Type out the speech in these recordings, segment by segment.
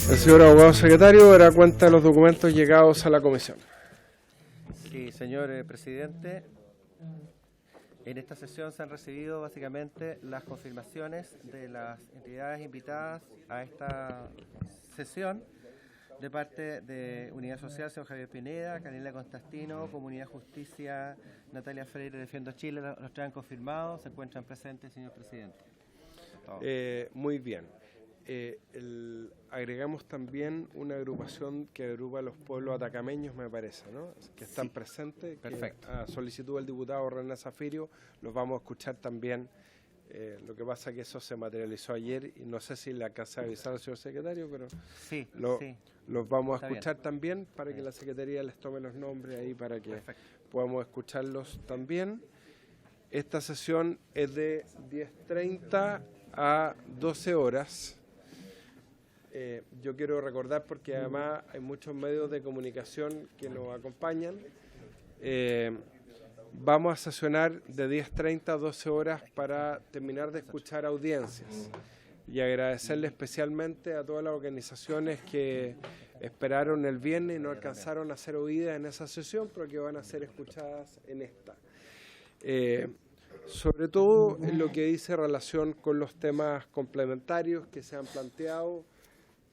El señor abogado secretario dará cuenta de los documentos llegados a la comisión. Sí, señor presidente. En esta sesión se han recibido básicamente las confirmaciones de las entidades invitadas a esta sesión de parte de Unidad Social, señor Javier Pineda, Canela Constantino, Comunidad Justicia, Natalia Freire, Defiendo Chile, los traen confirmados, se encuentran presentes, señor presidente. Muy bien. Agregamos también una agrupación que agrupa a los pueblos atacameños, me parece, ¿no? Que están presentes. Perfecto. A solicitud del diputado René Zafirio, los vamos a escuchar también. Lo que pasa es que eso se materializó ayer y no sé si le alcancé a avisar al señor secretario, pero sí, los vamos a Está escuchar bien. también para que la Secretaría les tome los nombres ahí para que podamos escucharlos también. Esta sesión es de 10:30 a 12 horas. Yo quiero recordar, porque además hay muchos medios de comunicación que nos acompañan, vamos a sesionar de 10:30 a 12 horas para terminar de escuchar audiencias y agradecerle especialmente a todas las organizaciones que esperaron el viernes y no alcanzaron a ser oídas en esa sesión, pero que van a ser escuchadas en esta. Sobre todo en lo que dice relación con los temas complementarios que se han planteado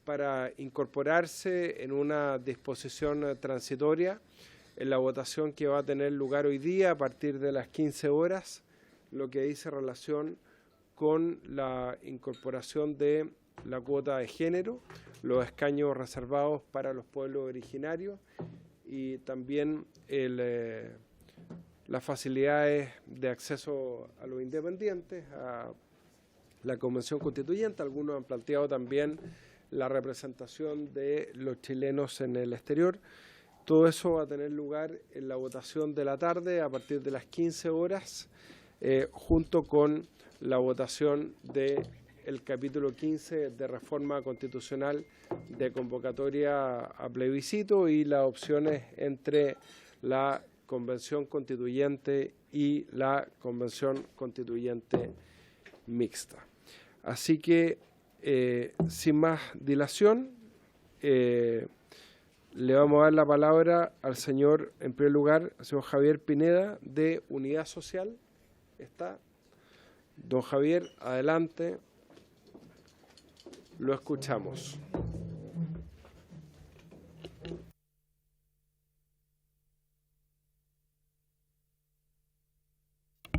para incorporarse en una disposición transitoria en la votación que va a tener lugar hoy día a partir de las 15 horas, lo que dice relación con la incorporación de la cuota de género, los escaños reservados para los pueblos originarios y también las facilidades de acceso a los independientes, a la Convención Constituyente. Algunos han planteado también la representación de los chilenos en el exterior. Todo eso va a tener lugar en la votación de la tarde a partir de las 15 horas, junto con la votación del capítulo 15 de reforma constitucional de convocatoria a plebiscito y las opciones entre la Convención Constituyente y la Convención Constituyente mixta. Así que, sin más dilación, le vamos a dar la palabra al señor, en primer lugar, al señor Javier Pineda, de Unidad Social. ¿Está? Don Javier, adelante. Lo escuchamos.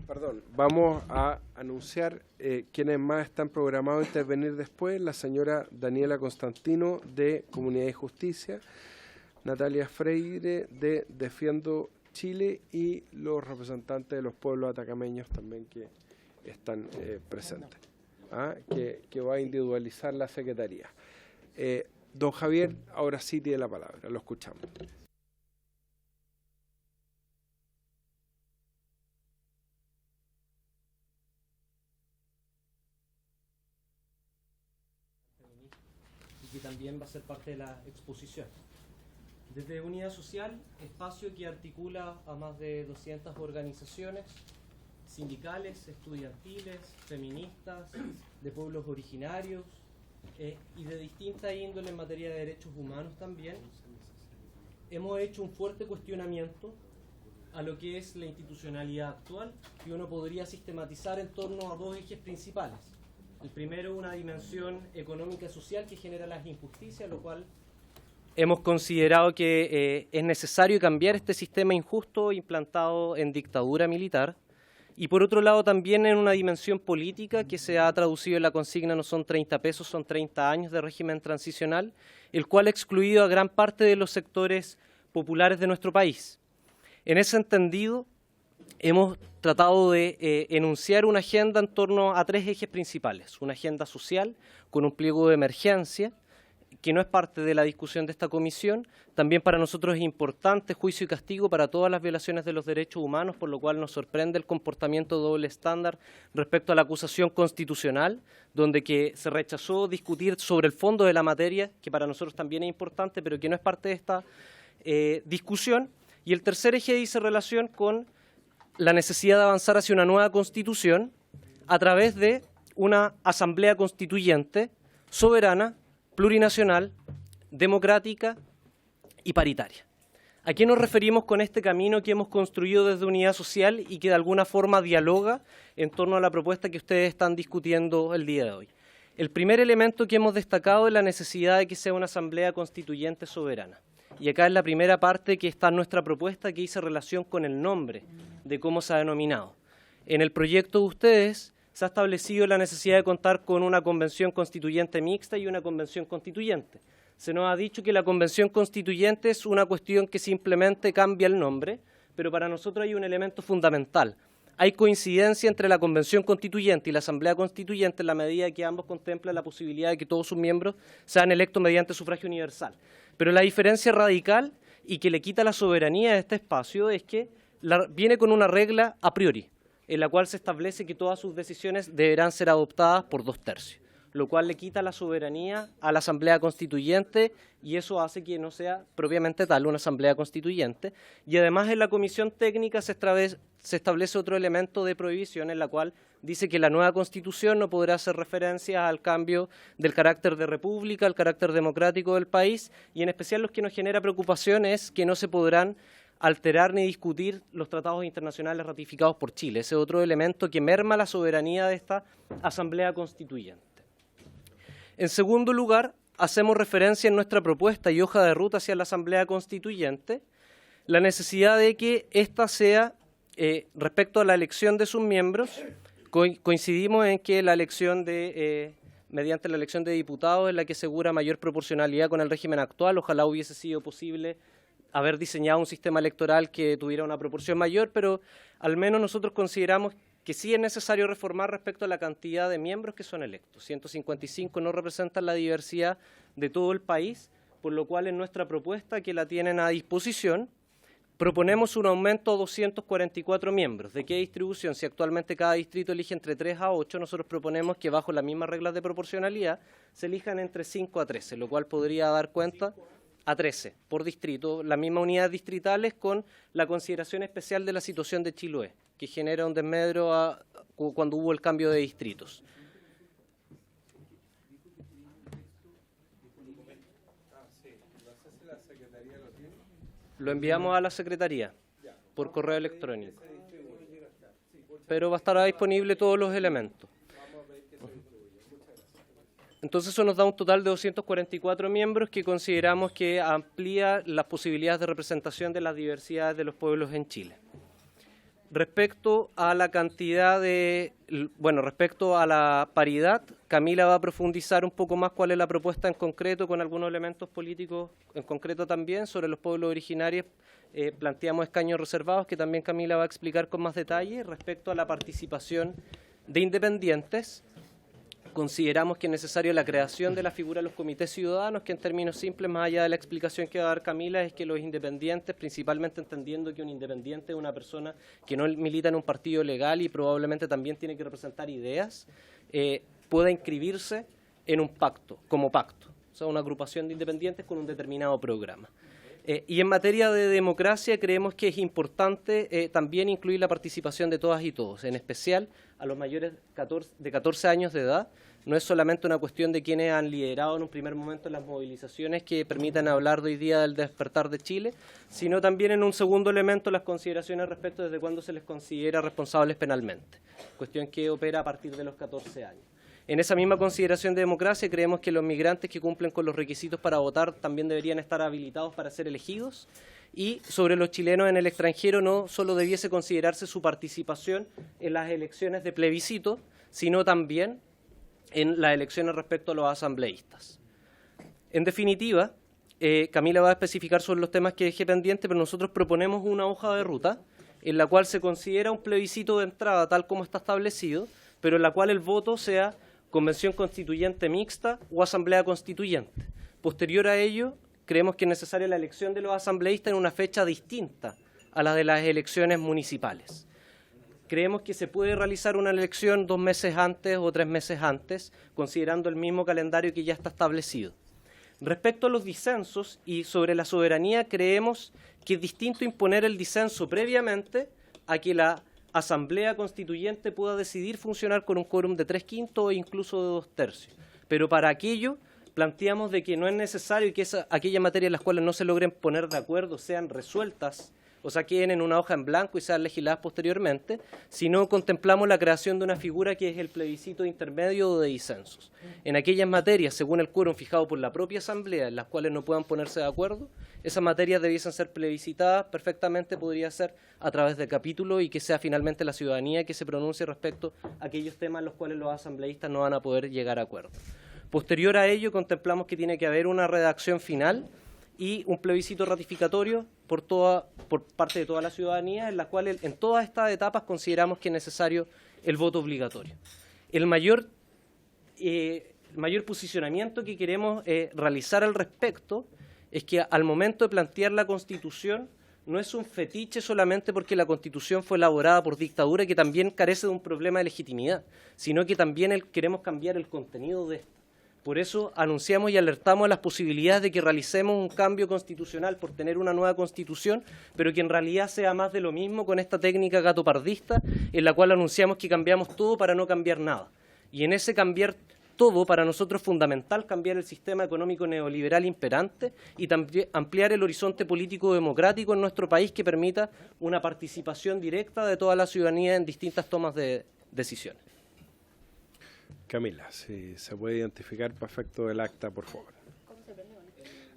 Perdón, vamos a anunciar quiénes más están programados a intervenir después. La señora Daniela Constantino, de Comunidad y Justicia, Natalia Freire, de Defiendo Chile, y los representantes de los pueblos atacameños también que están presentes, que va a individualizar la Secretaría. Don Javier, ahora sí tiene la palabra, lo escuchamos. Que también va a ser parte de la exposición. Desde Unidad Social, espacio que articula a más de 200 organizaciones sindicales, estudiantiles, feministas, de pueblos originarios y de distinta índole en materia de derechos humanos también, hemos hecho un fuerte cuestionamiento a lo que es la institucionalidad actual, que uno podría sistematizar en torno a dos ejes principales. El primero, una dimensión económica y social que genera las injusticias, lo cual hemos considerado que es necesario cambiar este sistema injusto implantado en dictadura militar. Y por otro lado también en una dimensión política que se ha traducido en la consigna no son 30 pesos, son 30 años de régimen transicional, el cual ha excluido a gran parte de los sectores populares de nuestro país. En ese entendido, hemos tratado de enunciar una agenda en torno a tres ejes principales. Una agenda social con un pliego de emergencia, que no es parte de la discusión de esta comisión. También para nosotros es importante juicio y castigo para todas las violaciones de los derechos humanos, por lo cual nos sorprende el comportamiento doble estándar respecto a la acusación constitucional, donde que se rechazó discutir sobre el fondo de la materia, que para nosotros también es importante, pero que no es parte de esta discusión. Y el tercer eje dice relación con la necesidad de avanzar hacia una nueva constitución a través de una asamblea constituyente soberana, plurinacional, democrática y paritaria. ¿A qué nos referimos con este camino que hemos construido desde Unidad Social y que de alguna forma dialoga en torno a la propuesta que ustedes están discutiendo el día de hoy? El primer elemento que hemos destacado es la necesidad de que sea una asamblea constituyente soberana. Y acá es la primera parte que está en nuestra propuesta, que hice relación con el nombre de cómo se ha denominado. En el proyecto de ustedes se ha establecido la necesidad de contar con una convención constituyente mixta y una convención constituyente. Se nos ha dicho que la convención constituyente es una cuestión que simplemente cambia el nombre, pero para nosotros hay un elemento fundamental. Hay coincidencia entre la convención constituyente y la asamblea constituyente en la medida que ambos contemplan la posibilidad de que todos sus miembros sean electos mediante sufragio universal. Pero la diferencia radical y que le quita la soberanía a este espacio es que viene con una regla a priori, en la cual se establece que todas sus decisiones deberán ser adoptadas por 2/3, lo cual le quita la soberanía a la Asamblea Constituyente y eso hace que no sea propiamente tal una Asamblea Constituyente. Y además en la Comisión Técnica se establece otro elemento de prohibición en la cual dice que la nueva Constitución no podrá hacer referencia al cambio del carácter de república, al carácter democrático del país, y en especial lo que nos genera preocupación es que no se podrán alterar ni discutir los tratados internacionales ratificados por Chile. Ese es otro elemento que merma la soberanía de esta Asamblea Constituyente. En segundo lugar, hacemos referencia en nuestra propuesta y hoja de ruta hacia la Asamblea Constituyente la necesidad de que ésta sea, respecto a la elección de sus miembros, coincidimos en que la elección mediante la elección de diputados es la que asegura mayor proporcionalidad con el régimen actual. Ojalá hubiese sido posible haber diseñado un sistema electoral que tuviera una proporción mayor, pero al menos nosotros consideramos que sí es necesario reformar respecto a la cantidad de miembros que son electos. 155 no representan la diversidad de todo el país, por lo cual en nuestra propuesta, que la tienen a disposición, proponemos un aumento a 244 miembros. ¿De qué distribución? Si actualmente cada distrito elige entre 3 a 8, nosotros proponemos que bajo las mismas reglas de proporcionalidad se elijan entre 5 a 13, lo cual podría dar cuenta a 13 por distrito, las mismas unidades distritales con la consideración especial de la situación de Chiloé, que genera un desmedro cuando hubo el cambio de distritos. Lo enviamos a la Secretaría por correo electrónico, pero va a estar disponible todos los elementos. Entonces eso nos da un total de 244 miembros que consideramos que amplía las posibilidades de representación de las diversidades de los pueblos en Chile. Respecto a la cantidad respecto a la paridad, Camila va a profundizar un poco más cuál es la propuesta en concreto, con algunos elementos políticos en concreto también. Sobre los pueblos originarios planteamos escaños reservados, que también Camila va a explicar con más detalle. Respecto a la participación de independientes, consideramos que es necesario la creación de la figura de los comités ciudadanos, que en términos simples, más allá de la explicación que va a dar Camila, es que los independientes, principalmente entendiendo que un independiente es una persona que no milita en un partido legal y probablemente también tiene que representar ideas, pueda inscribirse en un pacto, como pacto, o sea, una agrupación de independientes con un determinado programa. Y en materia de democracia creemos que es importante también incluir la participación de todas y todos, en especial a los mayores de 14 años de edad. No es solamente una cuestión de quienes han liderado en un primer momento las movilizaciones que permitan hablar de hoy día del despertar de Chile, sino también en un segundo elemento las consideraciones respecto desde cuándo se les considera responsables penalmente, cuestión que opera a partir de los 14 años. En esa misma consideración de democracia creemos que los migrantes que cumplen con los requisitos para votar también deberían estar habilitados para ser elegidos, y sobre los chilenos en el extranjero no solo debiese considerarse su participación en las elecciones de plebiscito, sino también en las elecciones respecto a los asambleístas. En definitiva, Camila va a especificar sobre los temas que dejé pendiente, pero nosotros proponemos una hoja de ruta en la cual se considera un plebiscito de entrada tal como está establecido, pero en la cual el voto sea convención constituyente mixta o asamblea constituyente. Posterior a ello, creemos que es necesaria la elección de los asambleístas en una fecha distinta a la de las elecciones municipales. Creemos que se puede realizar una elección 2 meses antes o 3 meses antes, considerando el mismo calendario que ya está establecido. Respecto a los disensos y sobre la soberanía, creemos que es distinto imponer el disenso previamente a que la Asamblea Constituyente pueda decidir funcionar con un quórum de 3/5 o incluso de 2/3. Pero para aquello planteamos de que no es necesario que aquellas materias en las cuales no se logren poner de acuerdo sean resueltas, o sea, queden en una hoja en blanco y sean legisladas posteriormente, sino contemplamos la creación de una figura que es el plebiscito intermedio o de disensos. En aquellas materias, según el quórum fijado por la propia Asamblea, en las cuales no puedan ponerse de acuerdo, esas materias debiesen ser plebiscitadas, perfectamente podría ser a través de capítulo y que sea finalmente la ciudadanía que se pronuncie respecto a aquellos temas en los cuales los asambleístas no van a poder llegar a acuerdo. Posterior a ello, contemplamos que tiene que haber una redacción final y un plebiscito ratificatorio por parte de toda la ciudadanía, en la cual en todas estas etapas consideramos que es necesario el voto obligatorio. El mayor posicionamiento que queremos realizar al respecto es que al momento de plantear la Constitución no es un fetiche solamente porque la Constitución fue elaborada por dictadura, que también carece de un problema de legitimidad, sino que también queremos cambiar el contenido de esto. Por eso anunciamos y alertamos a las posibilidades de que realicemos un cambio constitucional por tener una nueva Constitución, pero que en realidad sea más de lo mismo con esta técnica gatopardista, en la cual anunciamos que cambiamos todo para no cambiar nada. Y en ese cambiar todo, para nosotros es fundamental cambiar el sistema económico neoliberal imperante y también ampliar el horizonte político democrático en nuestro país que permita una participación directa de toda la ciudadanía en distintas tomas de decisiones. Camila, si se puede identificar para efecto del acta, por favor.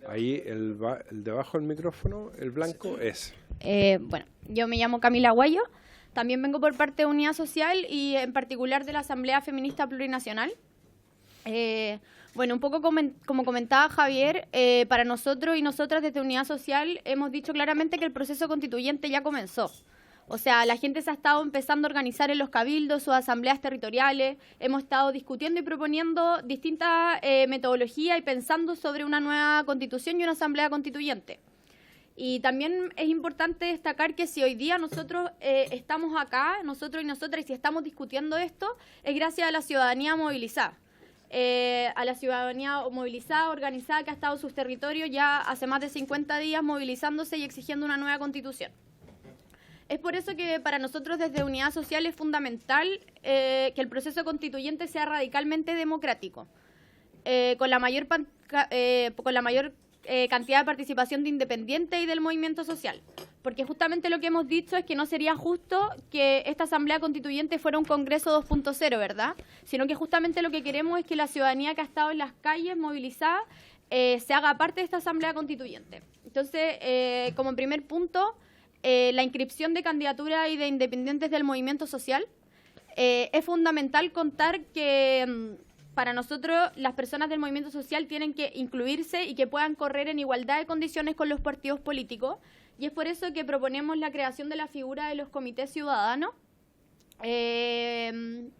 Ahí, el debajo del micrófono, el blanco es. Bueno, yo me llamo Camila Guayo, también vengo por parte de Unidad Social y en particular de la Asamblea Feminista Plurinacional. Bueno, un poco como comentaba Javier, para nosotros y nosotras desde Unidad Social hemos dicho claramente que el proceso constituyente ya comenzó. O sea, la gente se ha estado empezando a organizar en los cabildos, sus asambleas territoriales, hemos estado discutiendo y proponiendo distintas metodologías y pensando sobre una nueva constitución y una asamblea constituyente. Y también es importante destacar que si hoy día nosotros estamos acá, nosotros y nosotras, y si estamos discutiendo esto, es gracias a la ciudadanía movilizada. A la ciudadanía movilizada, organizada, que ha estado en sus territorios ya hace más de 50 días movilizándose y exigiendo una nueva constitución. Es por eso que para nosotros desde Unidad Social es fundamental que el proceso constituyente sea radicalmente democrático, con la mayor cantidad de participación de independientes y del movimiento social. Porque justamente lo que hemos dicho es que no sería justo que esta Asamblea Constituyente fuera un Congreso 2.0, ¿verdad? Sino que justamente lo que queremos es que la ciudadanía que ha estado en las calles movilizada se haga parte de esta Asamblea Constituyente. Entonces, como primer punto, la inscripción de candidaturas y de independientes del movimiento social. Es fundamental contar que para nosotros las personas del movimiento social tienen que incluirse y que puedan correr en igualdad de condiciones con los partidos políticos, y es por eso que proponemos la creación de la figura de los comités ciudadanos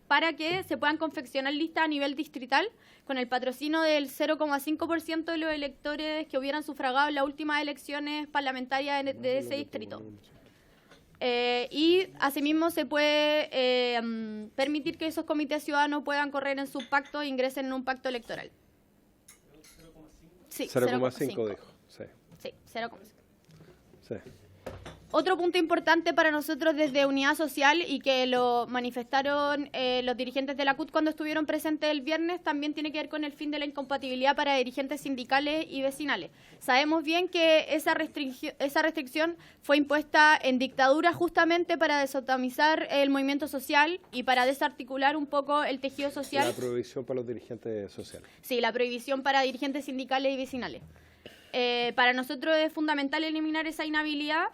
para que se puedan confeccionar listas a nivel distrital con el patrocinio del 0,5% de los electores que hubieran sufragado en las últimas elecciones parlamentarias de ese distrito. Y asimismo se puede permitir que esos comités ciudadanos puedan correr en su pacto e ingresen en un pacto electoral. Sí, 0,5 dijo. Sí. Sí, 0,5. Sí. Otro punto importante para nosotros desde Unidad Social y que lo manifestaron los dirigentes de la CUT cuando estuvieron presentes el viernes, también tiene que ver con el fin de la incompatibilidad para dirigentes sindicales y vecinales. Sabemos bien que esa restricción fue impuesta en dictadura justamente para desatomizar el movimiento social y para desarticular un poco el tejido social. La prohibición para los dirigentes sociales. Sí, la prohibición para dirigentes sindicales y vecinales. Para nosotros es fundamental eliminar esa inhabilidad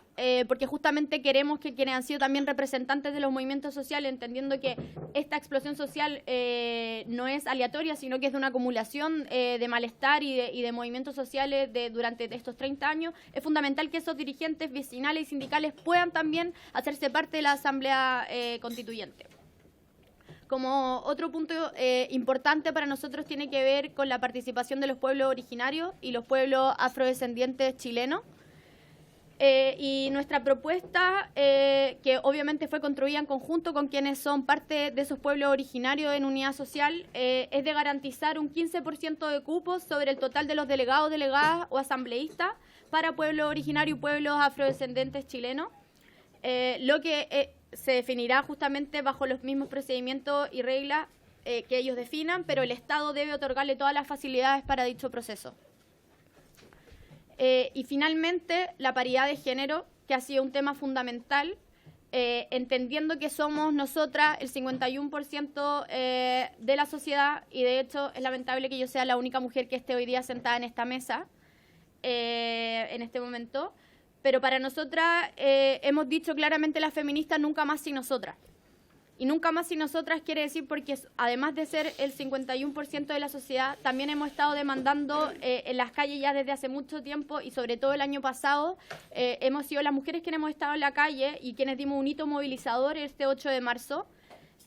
porque justamente queremos que quienes han sido también representantes de los movimientos sociales, entendiendo que esta explosión social no es aleatoria, sino que es de una acumulación de malestar y de movimientos sociales durante estos 30 años, es fundamental que esos dirigentes vecinales y sindicales puedan también hacerse parte de la Asamblea Constituyente. Como otro punto importante para nosotros tiene que ver con la participación de los pueblos originarios y los pueblos afrodescendientes chilenos. Y nuestra propuesta, que obviamente fue construida en conjunto con quienes son parte de esos pueblos originarios en Unidad Social, es de garantizar un 15% de cupos sobre el total de los delegados, delegadas o asambleístas para pueblos originarios y pueblos afrodescendientes chilenos, lo que se definirá justamente bajo los mismos procedimientos y reglas que ellos definan, pero el Estado debe otorgarle todas las facilidades para dicho proceso. Y finalmente, la paridad de género, que ha sido un tema fundamental, entendiendo que somos nosotras el 51% de la sociedad, y de hecho es lamentable que yo sea la única mujer que esté hoy día sentada en esta mesa, en este momento, pero para nosotras hemos dicho claramente las feministas nunca más sin nosotras. Y nunca más sin nosotras quiere decir porque además de ser el 51% de la sociedad, también hemos estado demandando en las calles ya desde hace mucho tiempo, y sobre todo el año pasado hemos sido las mujeres quienes hemos estado en la calle y quienes dimos un hito movilizador este 8 de marzo.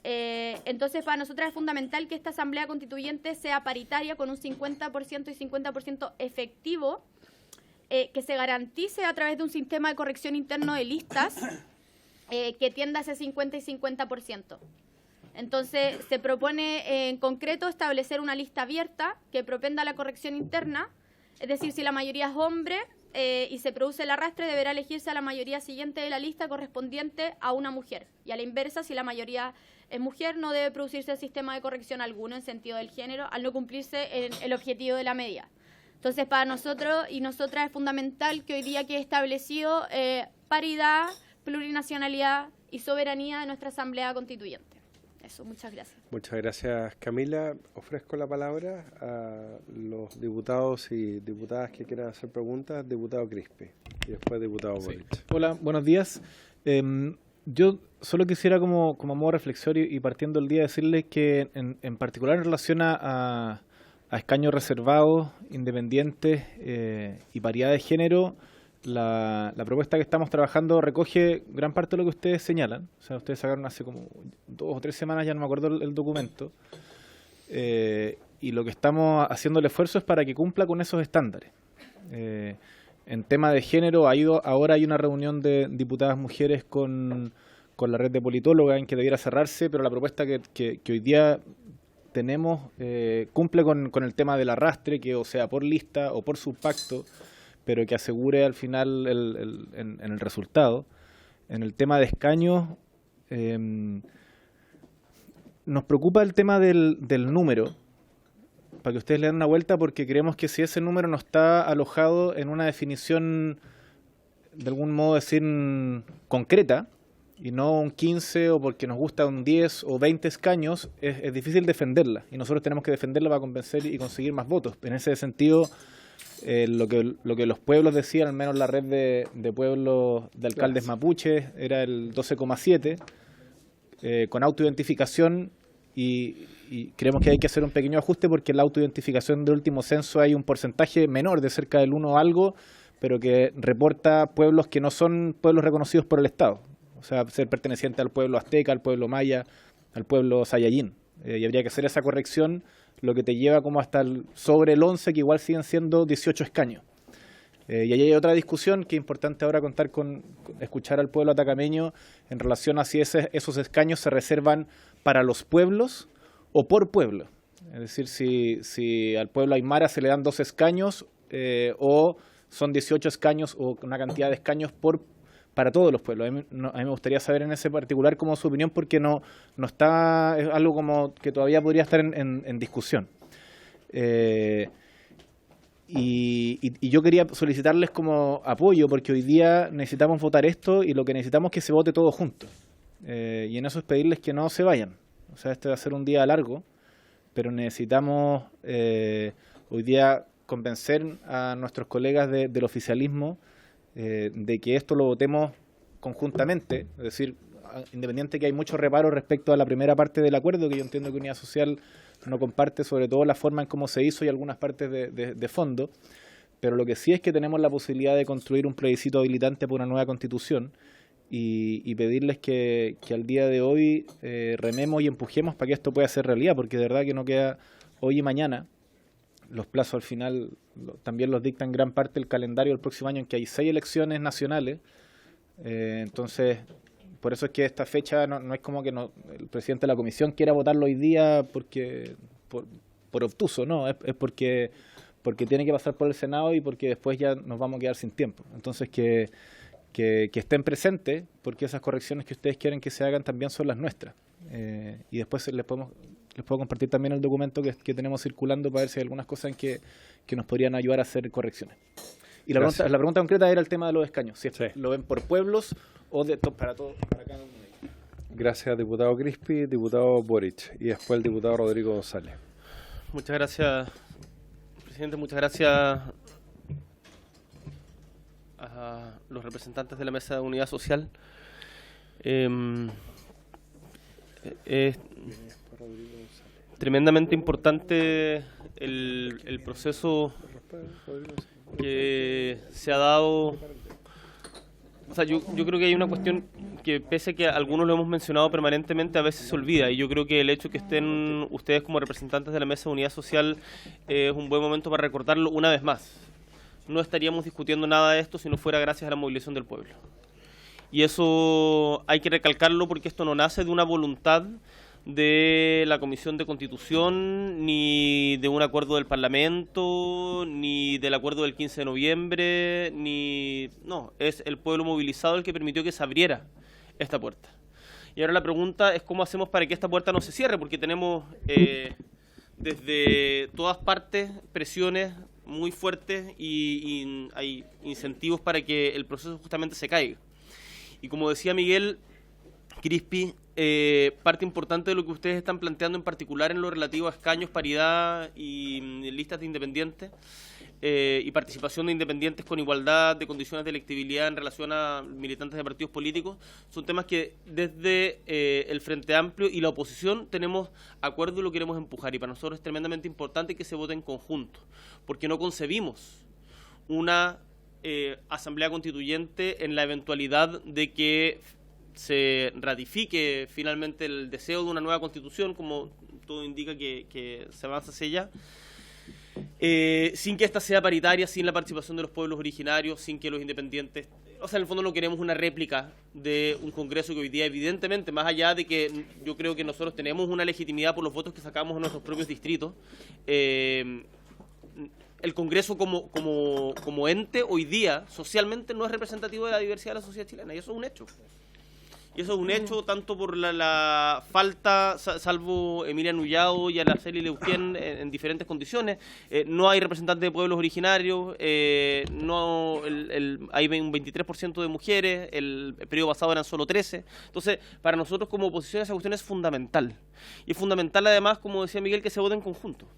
Entonces para nosotras es fundamental que esta Asamblea Constituyente sea paritaria, con un 50% y 50% efectivo, que se garantice a través de un sistema de corrección interno de listas que tienda a ese 50 y 50%. Entonces, se propone en concreto establecer una lista abierta que propenda a la corrección interna, es decir, si la mayoría es hombre y se produce el arrastre, deberá elegirse a la mayoría siguiente de la lista correspondiente a una mujer. Y a la inversa, si la mayoría es mujer, no debe producirse sistema de corrección alguno en sentido del género, al no cumplirse el objetivo de la media. Entonces, para nosotros y nosotras es fundamental que hoy día quede establecido paridad, plurinacionalidad y soberanía de nuestra Asamblea Constituyente. Eso, muchas gracias. Muchas gracias, Camila. Ofrezco la palabra a los diputados y diputadas que quieran hacer preguntas. Diputado Crispi y después diputado Boric. Hola, buenos días. Yo solo quisiera como modo reflexión y partiendo el día decirles que en particular en relación a escaños reservados, independientes y paridad de género, la propuesta que estamos trabajando recoge gran parte de lo que ustedes señalan. O sea, ustedes sacaron hace como 2 o 3 semanas, ya no me acuerdo el documento, y lo que estamos haciendo el esfuerzo es para que cumpla con esos estándares. En tema de género, ahora hay una reunión de diputadas mujeres con la red de politólogas en que debiera cerrarse, pero la propuesta que hoy día tenemos cumple con el tema del arrastre, que o sea por lista o por subpacto, pero que asegure al final en el resultado. En el tema de escaños, nos preocupa el tema del número, para que ustedes le den una vuelta, porque creemos que si ese número no está alojado en una definición, de algún modo decir, concreta, y no un 15 o porque nos gusta un 10 o 20 escaños, es difícil defenderla, y nosotros tenemos que defenderla para convencer y conseguir más votos. En ese sentido, lo que los pueblos decían, al menos la red de pueblos de alcaldes mapuches, era el 12,7, con autoidentificación, y creemos que hay que hacer un pequeño ajuste porque en la autoidentificación del último censo hay un porcentaje menor de cerca del 1 o algo, pero que reporta pueblos que no son pueblos reconocidos por el Estado. O sea, ser perteneciente al pueblo azteca, al pueblo maya, al pueblo sayayín. Y habría que hacer esa corrección, lo que te lleva como hasta sobre el 11, que igual siguen siendo 18 escaños. Y ahí hay otra discusión que es importante ahora escuchar al pueblo atacameño en relación a si esos escaños se reservan para los pueblos o por pueblo. Es decir, si al pueblo aymara se le dan 2 escaños o son 18 escaños o una cantidad de escaños para todos los pueblos. A mí me gustaría saber en ese particular como su opinión, porque no está, es algo como que todavía podría estar en discusión. Y yo quería solicitarles como apoyo, porque hoy día necesitamos votar esto y lo que necesitamos es que se vote todo junto. Y en eso es pedirles que no se vayan. O sea, este va a ser un día largo, pero necesitamos hoy día convencer a nuestros colegas del oficialismo de que esto lo votemos conjuntamente, es decir, independiente que hay muchos reparos respecto a la primera parte del acuerdo, que yo entiendo que Unidad Social no comparte, sobre todo la forma en cómo se hizo y algunas partes de fondo, pero lo que sí es que tenemos la posibilidad de construir un plebiscito habilitante por una nueva constitución y pedirles que al día de hoy rememos y empujemos para que esto pueda ser realidad, porque de verdad que no queda hoy y mañana. Los plazos al final también los dictan gran parte del calendario del próximo año, en que hay 6 elecciones nacionales. Entonces, por eso es que esta fecha no es como que el presidente de la comisión quiera votarlo hoy día por obtuso, no, es porque tiene que pasar por el Senado y porque después ya nos vamos a quedar sin tiempo. Entonces, que estén presentes, porque esas correcciones que ustedes quieren que se hagan también son las nuestras. Y después les podemos Les puedo compartir también el documento que tenemos circulando para ver si hay algunas cosas en que nos podrían ayudar a hacer correcciones. Y la pregunta concreta era el tema de los escaños, si lo ven por pueblos o para cada uno de ellos. Gracias, diputado Crispi, diputado Boric y después el diputado Rodrigo González. Muchas gracias, presidente. Muchas gracias a los representantes de la Mesa de Unidad Social. Es tremendamente importante el proceso que se ha dado. O sea, yo creo que hay una cuestión que, pese a que algunos lo hemos mencionado permanentemente, a veces se olvida, y yo creo que el hecho que estén ustedes como representantes de la Mesa de Unidad Social es un buen momento para recordarlo una vez más. No estaríamos discutiendo nada de esto si no fuera gracias a la movilización del pueblo. Y eso hay que recalcarlo, porque esto no nace de una voluntad de la Comisión de Constitución, ni de un acuerdo del Parlamento, ni del acuerdo del 15 de noviembre, no, es el pueblo movilizado el que permitió que se abriera esta puerta. Y ahora la pregunta es cómo hacemos para que esta puerta no se cierre, porque tenemos desde todas partes presiones muy fuertes y hay incentivos para que el proceso justamente se caiga. Y como decía Miguel Crispi, parte importante de lo que ustedes están planteando, en particular en lo relativo a escaños, paridad y listas de independientes y participación de independientes con igualdad de condiciones de electibilidad en relación a militantes de partidos políticos, son temas que desde el Frente Amplio y la oposición tenemos acuerdo y lo queremos empujar, y para nosotros es tremendamente importante que se vote en conjunto, porque no concebimos una asamblea constituyente en la eventualidad de que se ratifique finalmente el deseo de una nueva constitución, como todo indica que se avanza hacia ella, sin que esta sea paritaria, sin la participación de los pueblos originarios, sin que los independientes... O sea, en el fondo no queremos una réplica de un Congreso que hoy día, evidentemente, más allá de que yo creo que nosotros tenemos una legitimidad por los votos que sacamos en nuestros propios distritos, el Congreso como ente hoy día socialmente no es representativo de la diversidad de la sociedad chilena, y eso es un hecho. Y eso es un hecho tanto por la falta, salvo Emilia Nullado y Araceli Leuquén en diferentes condiciones, no hay representantes de pueblos originarios, hay un 23% de mujeres, el periodo pasado eran solo 13. Entonces, para nosotros como oposición esa cuestión es fundamental. Y es fundamental además, como decía Miguel, que se vote en conjunto.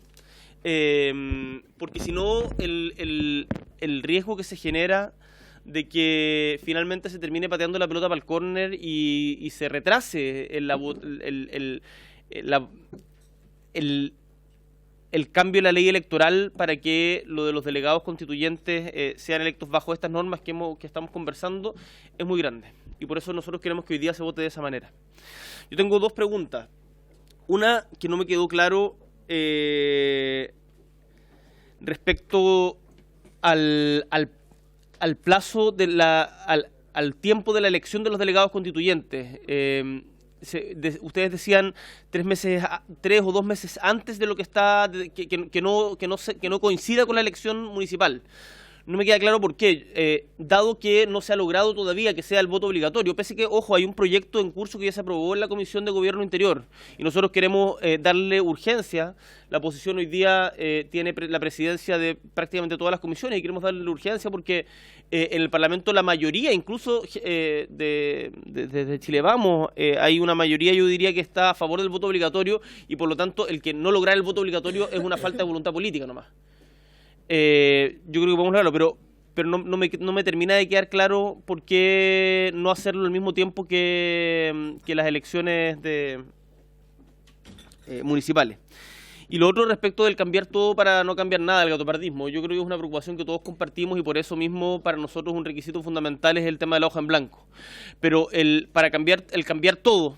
Porque si no, el riesgo que se genera de que finalmente se termine pateando la pelota para el córner y se retrase el cambio en la ley electoral para que lo de los delegados constituyentes sean electos bajo estas normas que estamos conversando, es muy grande. Y por eso nosotros queremos que hoy día se vote de esa manera. Yo tengo dos preguntas. Una que no me quedó claro respecto al plazo al tiempo de la elección de los delegados constituyentes. Ustedes decían 3 o 2 meses antes de lo que está, que no coincida con la elección municipal. No me queda claro por qué, dado que no se ha logrado todavía que sea el voto obligatorio, pese que, ojo, hay un proyecto en curso que ya se aprobó en la Comisión de Gobierno Interior, y nosotros queremos darle urgencia. La oposición hoy día tiene la presidencia de prácticamente todas las comisiones, y queremos darle urgencia porque en el Parlamento la mayoría, incluso desde Chile Vamos, hay una mayoría, yo diría, que está a favor del voto obligatorio, y por lo tanto el que no lograr el voto obligatorio es una falta de voluntad política nomás. Yo creo que podemos lograrlo, pero no me termina de quedar claro por qué no hacerlo al mismo tiempo que las elecciones municipales. Y lo otro respecto del cambiar todo para no cambiar nada, el gatopardismo. Yo creo que es una preocupación que todos compartimos, y por eso mismo para nosotros un requisito fundamental es el tema de la hoja en blanco. Pero el cambiar todo,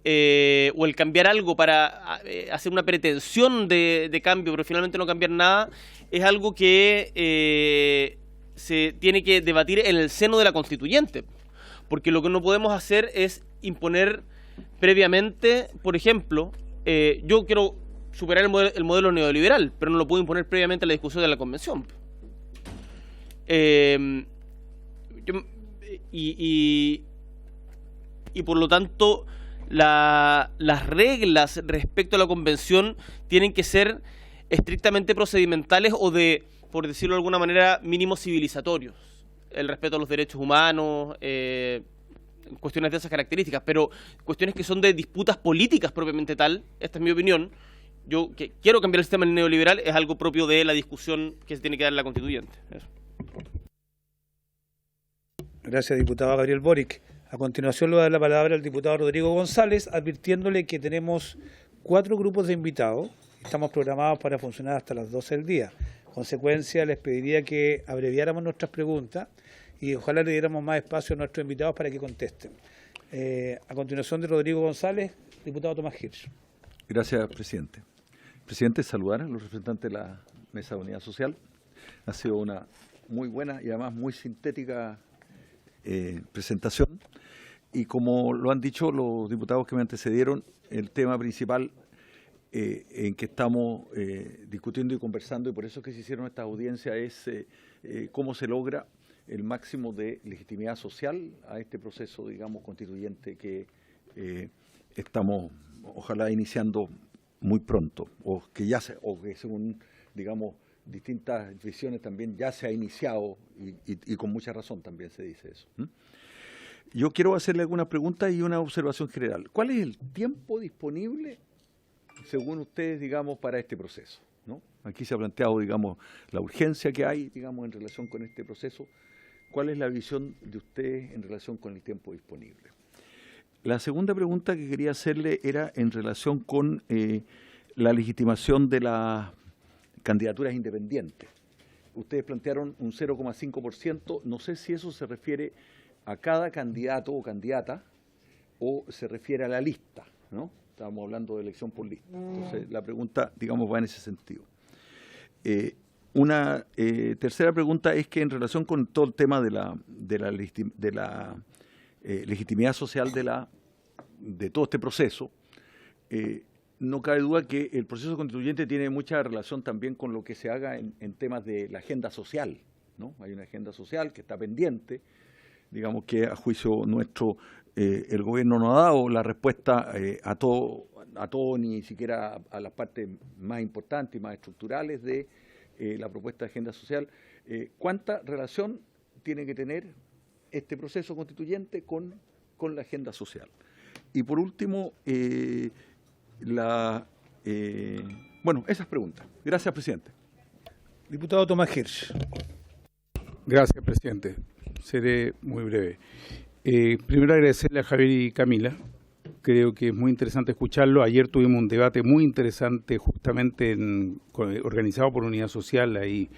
o el cambiar algo para hacer una pretensión de cambio, pero finalmente no cambiar nada, es algo que se tiene que debatir en el seno de la constituyente, porque lo que no podemos hacer es imponer previamente, por ejemplo, yo quiero superar el modelo neoliberal, pero no lo puedo imponer previamente a la discusión de la convención. Y por lo tanto, las reglas respecto a la convención tienen que ser estrictamente procedimentales o de, por decirlo de alguna manera, mínimos civilizatorios. El respeto a los derechos humanos, cuestiones de esas características, pero cuestiones que son de disputas políticas propiamente tal, esta es mi opinión. Yo que quiero cambiar el sistema neoliberal, es algo propio de la discusión que se tiene que dar en la constituyente. Eso. Gracias, diputado Gabriel Boric. A continuación le voy a dar la palabra al diputado Rodrigo González, advirtiéndole que tenemos 4 grupos de invitados. Estamos programados para funcionar hasta las 12 del día. En consecuencia, les pediría que abreviáramos nuestras preguntas y ojalá le diéramos más espacio a nuestros invitados para que contesten. A continuación de Rodrigo González, diputado Tomás Hirsch. Gracias, presidente. Presidente, saludar a los representantes de la Mesa de Unidad Social. Ha sido una muy buena y además muy sintética presentación. Y como lo han dicho los diputados que me antecedieron, el tema principal en que estamos discutiendo y conversando, y por eso es que se hicieron estas audiencias, es cómo se logra el máximo de legitimidad social a este proceso, digamos, constituyente que estamos, ojalá, iniciando muy pronto, o que según, digamos, distintas visiones también ya se ha iniciado, y con mucha razón también se dice eso. Yo quiero hacerle algunas preguntas y una observación general. ¿Cuál es el tiempo disponible, según ustedes, digamos, para este proceso, ¿no? Aquí se ha planteado, digamos, la urgencia que hay, digamos, en relación con este proceso. ¿Cuál es la visión de ustedes en relación con el tiempo disponible? La segunda pregunta que quería hacerle era en relación con la legitimación de las candidaturas independientes. Ustedes plantearon un 0,5%, no sé si eso se refiere a cada candidato o candidata o se refiere a la lista, ¿no? Estábamos hablando de elección por lista. Entonces, la pregunta, digamos, va en ese sentido. Una tercera pregunta es que en relación con todo el tema de la legitimidad social de todo este proceso, no cabe duda que el proceso constituyente tiene mucha relación también con lo que se haga en temas de la agenda social, ¿no? Hay una agenda social que está pendiente, digamos que a juicio nuestro el gobierno no ha dado la respuesta a todo, ni siquiera a las partes más importantes y más estructurales de la propuesta de agenda social. ¿Cuánta relación tiene que tener este proceso constituyente con la agenda social? Y por último, bueno, esas preguntas. Gracias, presidente. Diputado Tomás Hirsch. Gracias, presidente. Seré muy breve. Primero agradecerle a Javier y Camila. Creo que es muy interesante escucharlo. Ayer tuvimos un debate muy interesante justamente organizado por Unidad Social ahí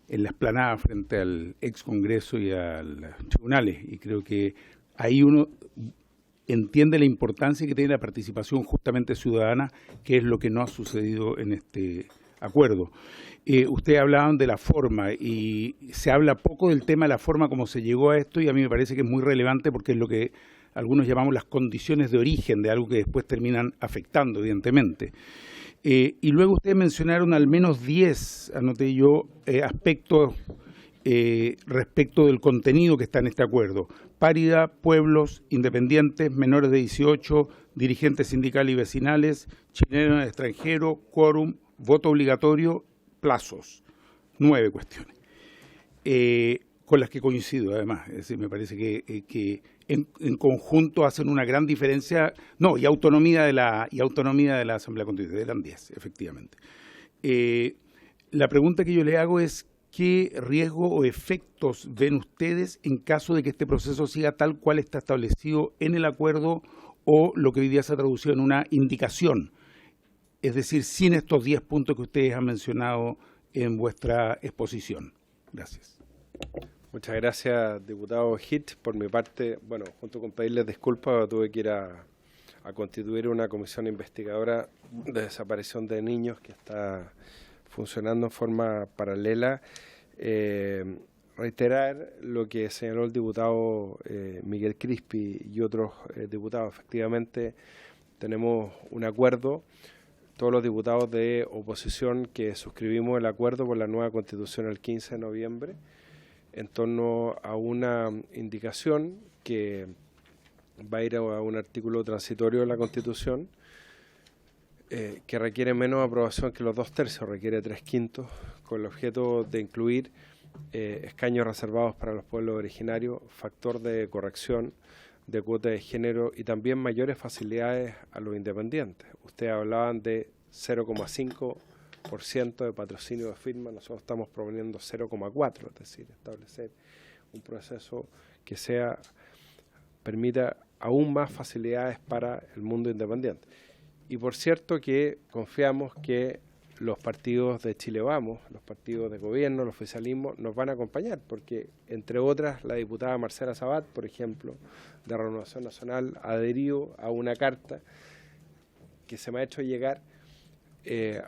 en la explanada frente al ex Congreso y a los tribunales. Y creo que ahí uno entiende la importancia que tiene la participación justamente ciudadana, que es lo que no ha sucedido en este acuerdo. Ustedes hablaban de la forma y se habla poco del tema de la forma como se llegó a esto, y a mí me parece que es muy relevante porque es lo que algunos llamamos las condiciones de origen de algo que después terminan afectando, evidentemente. Y luego ustedes mencionaron al menos 10, anoté yo, aspectos respecto del contenido que está en este acuerdo. Paridad, pueblos, independientes, menores de 18, dirigentes sindicales y vecinales, chilenos en el extranjero, quórum, voto obligatorio, plazos. 9 cuestiones. Con las que coincido, además. Es decir, me parece que en conjunto hacen una gran diferencia. No, y autonomía de la Asamblea Constituyente. Eran 10, efectivamente. La pregunta que yo le hago es: ¿qué riesgo o efectos ven ustedes en caso de que este proceso siga tal cual está establecido en el acuerdo, o lo que hoy día se ha traducido en una indicación? Es decir, sin estos 10 puntos que ustedes han mencionado en vuestra exposición. Gracias. Muchas gracias, diputado Hitch. Por mi parte, bueno, junto con pedirles disculpas, tuve que ir a constituir una comisión investigadora de desaparición de niños que está funcionando en forma paralela. Reiterar lo que señaló el diputado Miguel Crispi y otros diputados. Efectivamente, tenemos un acuerdo, todos los diputados de oposición que suscribimos el acuerdo por la nueva Constitución el 15 de noviembre, en torno a una indicación que va a ir a un artículo transitorio de la Constitución que requiere menos aprobación que los 2/3, requiere 3/5, con el objeto de incluir escaños reservados para los pueblos originarios, factor de corrección de cuota de género y también mayores facilidades a los independientes. Ustedes hablaban de 0,5% de patrocinio de firma, nosotros estamos proponiendo 0,4%, es decir, establecer un proceso que permita aún más facilidades para el mundo independiente. Y por cierto que confiamos que los partidos de Chile Vamos, los partidos de gobierno, el oficialismo, nos van a acompañar, porque entre otras la diputada Marcela Sabat, por ejemplo, de Renovación Nacional, adherió a una carta que se me ha hecho llegar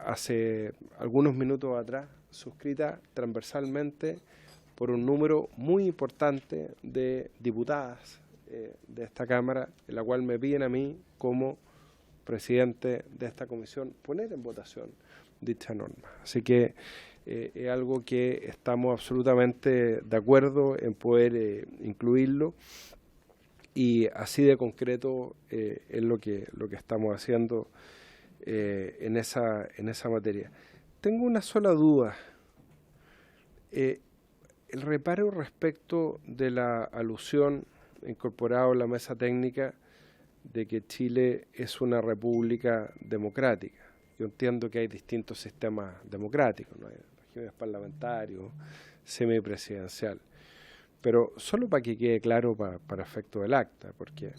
hace algunos minutos atrás, suscrita transversalmente por un número muy importante de diputadas de esta Cámara, en la cual me piden a mí como presidente de esta comisión poner en votación dicha norma. Así que es algo que estamos absolutamente de acuerdo en poder incluirlo, y así de concreto es lo que estamos haciendo en esa materia. Tengo una sola duda. El reparo respecto de la alusión incorporada en la mesa técnica de que Chile es una república democrática. Yo entiendo que hay distintos sistemas democráticos, ¿no? Hay regímenes parlamentarios, semipresidencial, pero solo para que quede claro para efecto del acta, porque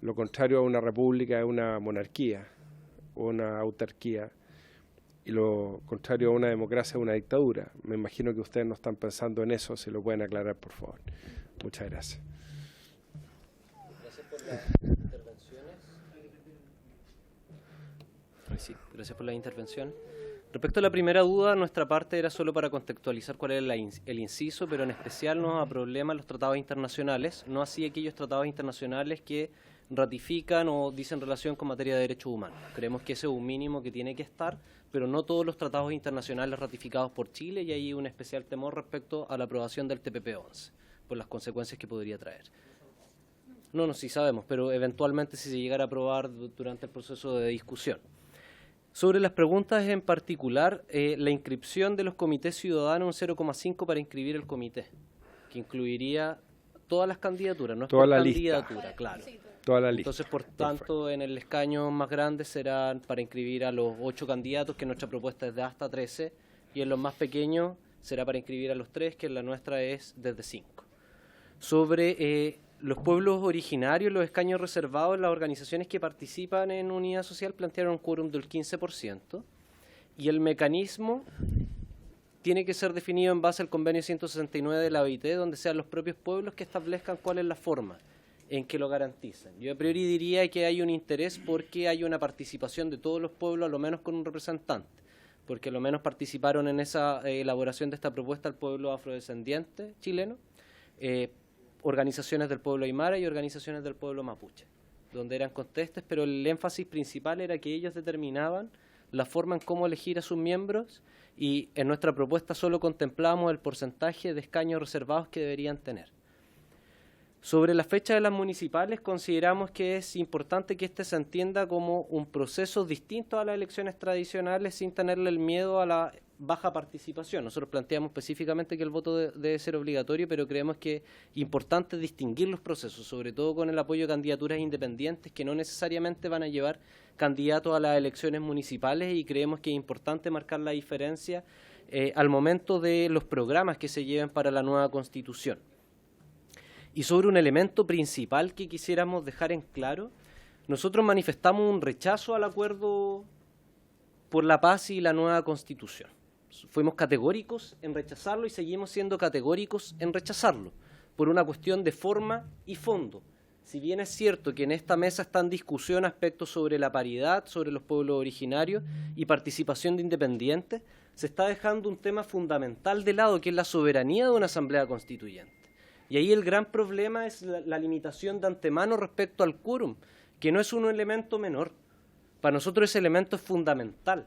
lo contrario a una república es una monarquía o una autarquía, y lo contrario a una democracia es una dictadura. Me imagino que ustedes no están pensando en eso, si lo pueden aclarar, por favor. Muchas gracias. Gracias por las intervenciones. Sí, gracias por la intervención. Respecto a la primera duda, nuestra parte era solo para contextualizar cuál era el inciso, pero en especial nos problemas los tratados internacionales, no así aquellos tratados internacionales que ratifican o dicen relación con materia de derechos humanos. Creemos que ese es un mínimo que tiene que estar, pero no todos los tratados internacionales ratificados por Chile, y hay un especial temor respecto a la aprobación del TPP-11, por las consecuencias que podría traer. No, sí sabemos, pero eventualmente si se llegara a aprobar durante el proceso de discusión. Sobre las preguntas en particular, la inscripción de los comités ciudadanos, un 0,5 para inscribir el comité, que incluiría todas las candidaturas, no es toda por la candidatura, lista. claro. Toda la lista. Entonces, por tanto, en el escaño más grande serán para inscribir a los 8 candidatos, que nuestra propuesta es de hasta 13, y en los más pequeños será para inscribir a los 3, que la nuestra es desde 5. Sobre los pueblos originarios, los escaños reservados, las organizaciones que participan en Unidad Social plantearon un quórum del 15%, y el mecanismo tiene que ser definido en base al convenio 169 de la OIT, donde sean los propios pueblos que establezcan cuál es la forma en que lo garantizan. Yo a priori diría que hay un interés porque hay una participación de todos los pueblos, a lo menos con un representante, porque a lo menos participaron en esa elaboración de esta propuesta el pueblo afrodescendiente chileno, organizaciones del pueblo aymara y organizaciones del pueblo mapuche, donde eran contestes, pero el énfasis principal era que ellos determinaban la forma en cómo elegir a sus miembros, y en nuestra propuesta solo contemplamos el porcentaje de escaños reservados que deberían tener. Sobre la fecha de las municipales, consideramos que es importante que este se entienda como un proceso distinto a las elecciones tradicionales, sin tenerle el miedo a la baja participación. Nosotros planteamos específicamente que el voto debe ser obligatorio, pero creemos que es importante distinguir los procesos, sobre todo con el apoyo de candidaturas independientes que no necesariamente van a llevar candidatos a las elecciones municipales, y creemos que es importante marcar la diferencia al momento de los programas que se lleven para la nueva Constitución. Y sobre un elemento principal que quisiéramos dejar en claro, nosotros manifestamos un rechazo al acuerdo por la paz y la nueva Constitución. Fuimos categóricos en rechazarlo y seguimos siendo categóricos en rechazarlo, por una cuestión de forma y fondo. Si bien es cierto que en esta mesa está en discusión aspectos sobre la paridad, sobre los pueblos originarios y participación de independientes, se está dejando un tema fundamental de lado, que es la soberanía de una asamblea constituyente. Y ahí el gran problema es la limitación de antemano respecto al quórum, que no es un elemento menor. Para nosotros ese elemento es fundamental,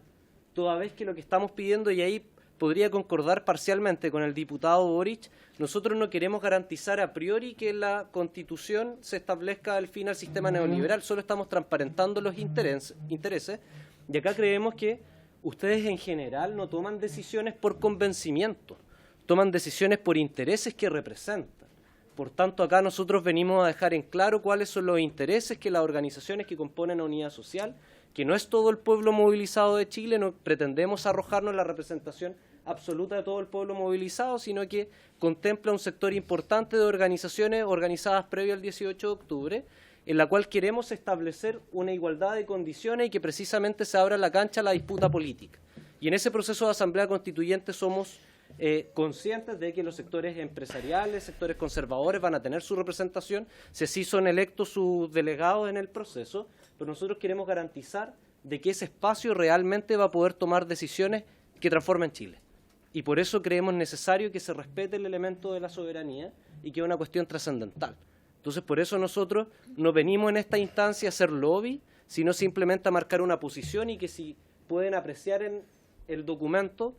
toda vez que lo que estamos pidiendo, y ahí podría concordar parcialmente con el diputado Boric. Nosotros no queremos garantizar a priori que en la Constitución se establezca el fin al sistema neoliberal, solo estamos transparentando los intereses, y acá creemos que ustedes en general no toman decisiones por convencimiento, toman decisiones por intereses que representan. Por tanto, acá nosotros venimos a dejar en claro cuáles son los intereses que las organizaciones que componen a Unidad Social, que no es todo el pueblo movilizado de Chile, no pretendemos arrojarnos la representación absoluta de todo el pueblo movilizado, sino que contempla un sector importante de organizaciones organizadas previo al 18 de octubre, en la cual queremos establecer una igualdad de condiciones y que precisamente se abra la cancha a la disputa política. Y en ese proceso de asamblea constituyente somos conscientes de que los sectores empresariales, sectores conservadores van a tener su representación, si así son electos sus delegados en el proceso, pero nosotros queremos garantizar de que ese espacio realmente va a poder tomar decisiones que transformen Chile. Y por eso creemos necesario que se respete el elemento de la soberanía y que es una cuestión trascendental. Entonces, por eso nosotros no venimos en esta instancia a hacer lobby, sino simplemente a marcar una posición y que si pueden apreciar en el documento,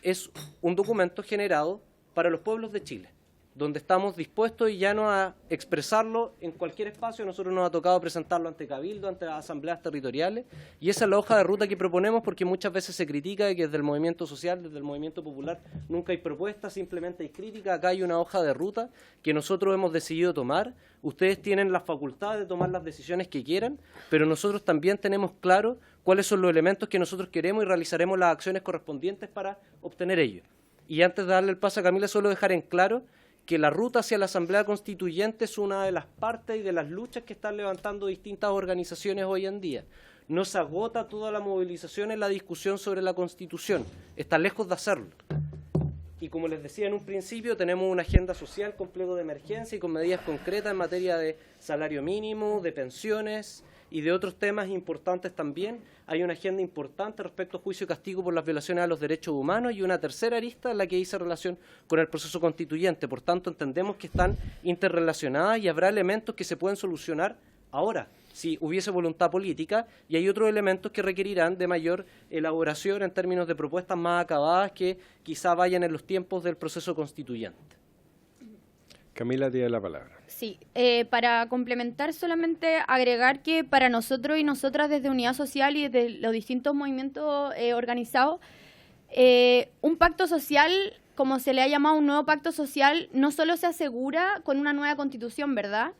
es un documento generado para los pueblos de Chile, donde estamos dispuestos y ya no a expresarlo en cualquier espacio. Nosotros nos ha tocado presentarlo ante Cabildo, ante las asambleas territoriales, y esa es la hoja de ruta que proponemos, porque muchas veces se critica de que desde el movimiento social, desde el movimiento popular, nunca hay propuestas, simplemente hay crítica. Acá hay una hoja de ruta que nosotros hemos decidido tomar. Ustedes tienen la facultad de tomar las decisiones que quieran, pero nosotros también tenemos claro cuáles son los elementos que nosotros queremos y realizaremos las acciones correspondientes para obtener ello. Y antes de darle el paso a Camila, solo dejar en claro que la ruta hacia la Asamblea Constituyente es una de las partes y de las luchas que están levantando distintas organizaciones hoy en día. No se agota toda la movilización en la discusión sobre la Constitución, está lejos de hacerlo. Y como les decía en un principio, tenemos una agenda social con pliego de emergencia y con medidas concretas en materia de salario mínimo, de pensiones y de otros temas importantes también. Hay una agenda importante respecto a juicio y castigo por las violaciones a los derechos humanos y una tercera arista en la que dice relación con el proceso constituyente. Por tanto, entendemos que están interrelacionadas y habrá elementos que se pueden solucionar ahora, si hubiese voluntad política, y hay otros elementos que requerirán de mayor elaboración en términos de propuestas más acabadas que quizá vayan en los tiempos del proceso constituyente. Camila tiene la palabra. Sí, para complementar, solamente agregar que para nosotros y nosotras desde Unidad Social y desde los distintos movimientos organizados, un pacto social, como se le ha llamado un nuevo pacto social, no solo se asegura con una nueva constitución, ¿verdad?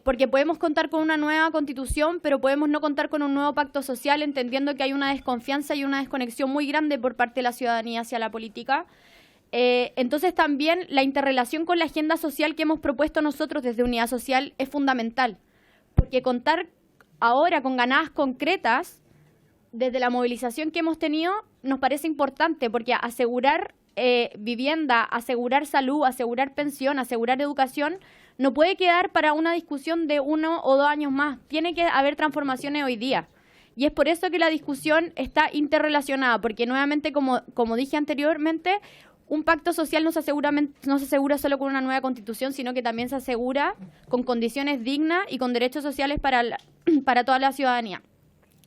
Porque podemos contar con una nueva constitución, pero podemos no contar con un nuevo pacto social, entendiendo que hay una desconfianza y una desconexión muy grande por parte de la ciudadanía hacia la política. Entonces también la interrelación con la agenda social que hemos propuesto nosotros desde Unidad Social es fundamental, porque contar ahora con ganadas concretas desde la movilización que hemos tenido nos parece importante, porque asegurar vivienda, asegurar salud, asegurar pensión, asegurar educación no puede quedar para una discusión de 1 o 2 años más. Tiene que haber transformaciones hoy día. Y es por eso que la discusión está interrelacionada, porque nuevamente, como dije anteriormente, un pacto social no se asegura solo con una nueva constitución, sino que también se asegura con condiciones dignas y con derechos sociales para toda la ciudadanía.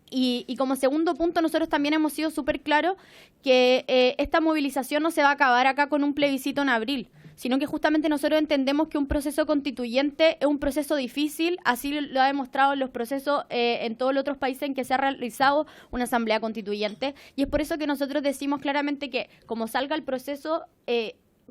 Y como segundo punto, nosotros también hemos sido súper claros que esta movilización no se va a acabar acá con un plebiscito en abril, sino que justamente nosotros entendemos que un proceso constituyente es un proceso difícil, así lo ha demostrado en los procesos en todos los otros países en que se ha realizado una asamblea constituyente, y es por eso que nosotros decimos claramente que como salga el proceso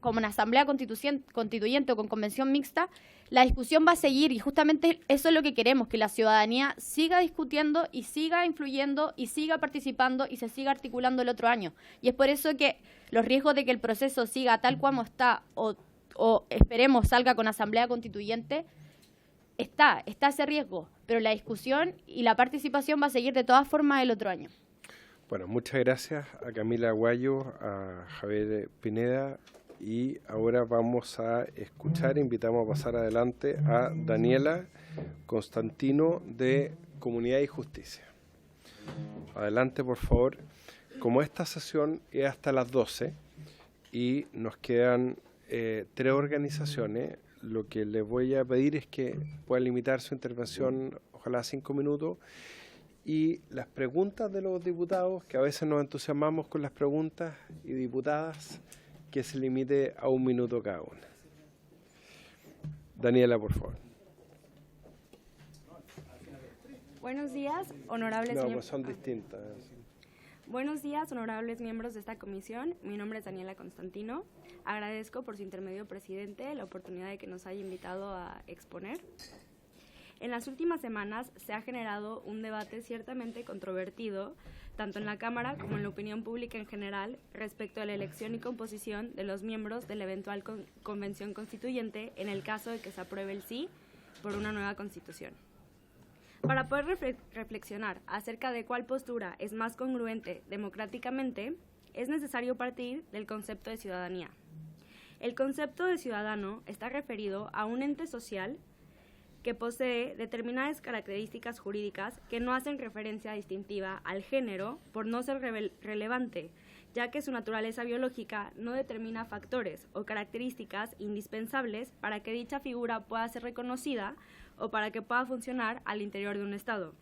como una asamblea constituyente o con convención mixta, la discusión va a seguir, y justamente eso es lo que queremos, que la ciudadanía siga discutiendo y siga influyendo y siga participando y se siga articulando el otro año. Y es por eso que los riesgos de que el proceso siga tal como está o esperemos salga con asamblea constituyente, está ese riesgo, pero la discusión y la participación va a seguir de todas formas el otro año. Bueno, muchas gracias a Camila Aguayo, a Javier Pineda, y ahora vamos a escuchar, invitamos a pasar adelante a Daniela Constantino de Comunidad y Justicia. Adelante, por favor. Como esta sesión es hasta las 12 y nos quedan 3 organizaciones, lo que les voy a pedir es que puedan limitar su intervención, ojalá a 5 minutos, y las preguntas de los diputados, que a veces nos entusiasmamos con las preguntas, y diputadas, que se limite a 1 minuto cada una. Daniela, por favor. Buenos días, honorables No, pues miembros. son distintas. Buenos días, honorables miembros de esta comisión. Mi nombre es Daniela Constantino. Agradezco por su intermedio, presidente, la oportunidad de que nos haya invitado a exponer. En las últimas semanas se ha generado un debate ciertamente controvertido, tanto en la Cámara como en la opinión pública en general, respecto a la elección y composición de los miembros de la eventual convención constituyente en el caso de que se apruebe el sí por una nueva constitución. Para poder reflexionar acerca de cuál postura es más congruente democráticamente, es necesario partir del concepto de ciudadanía. El concepto de ciudadano está referido a un ente social que posee determinadas características jurídicas que no hacen referencia distintiva al género por no ser relevante, ya que su naturaleza biológica no determina factores o características indispensables para que dicha figura pueda ser reconocida o para que pueda funcionar al interior de un Estado.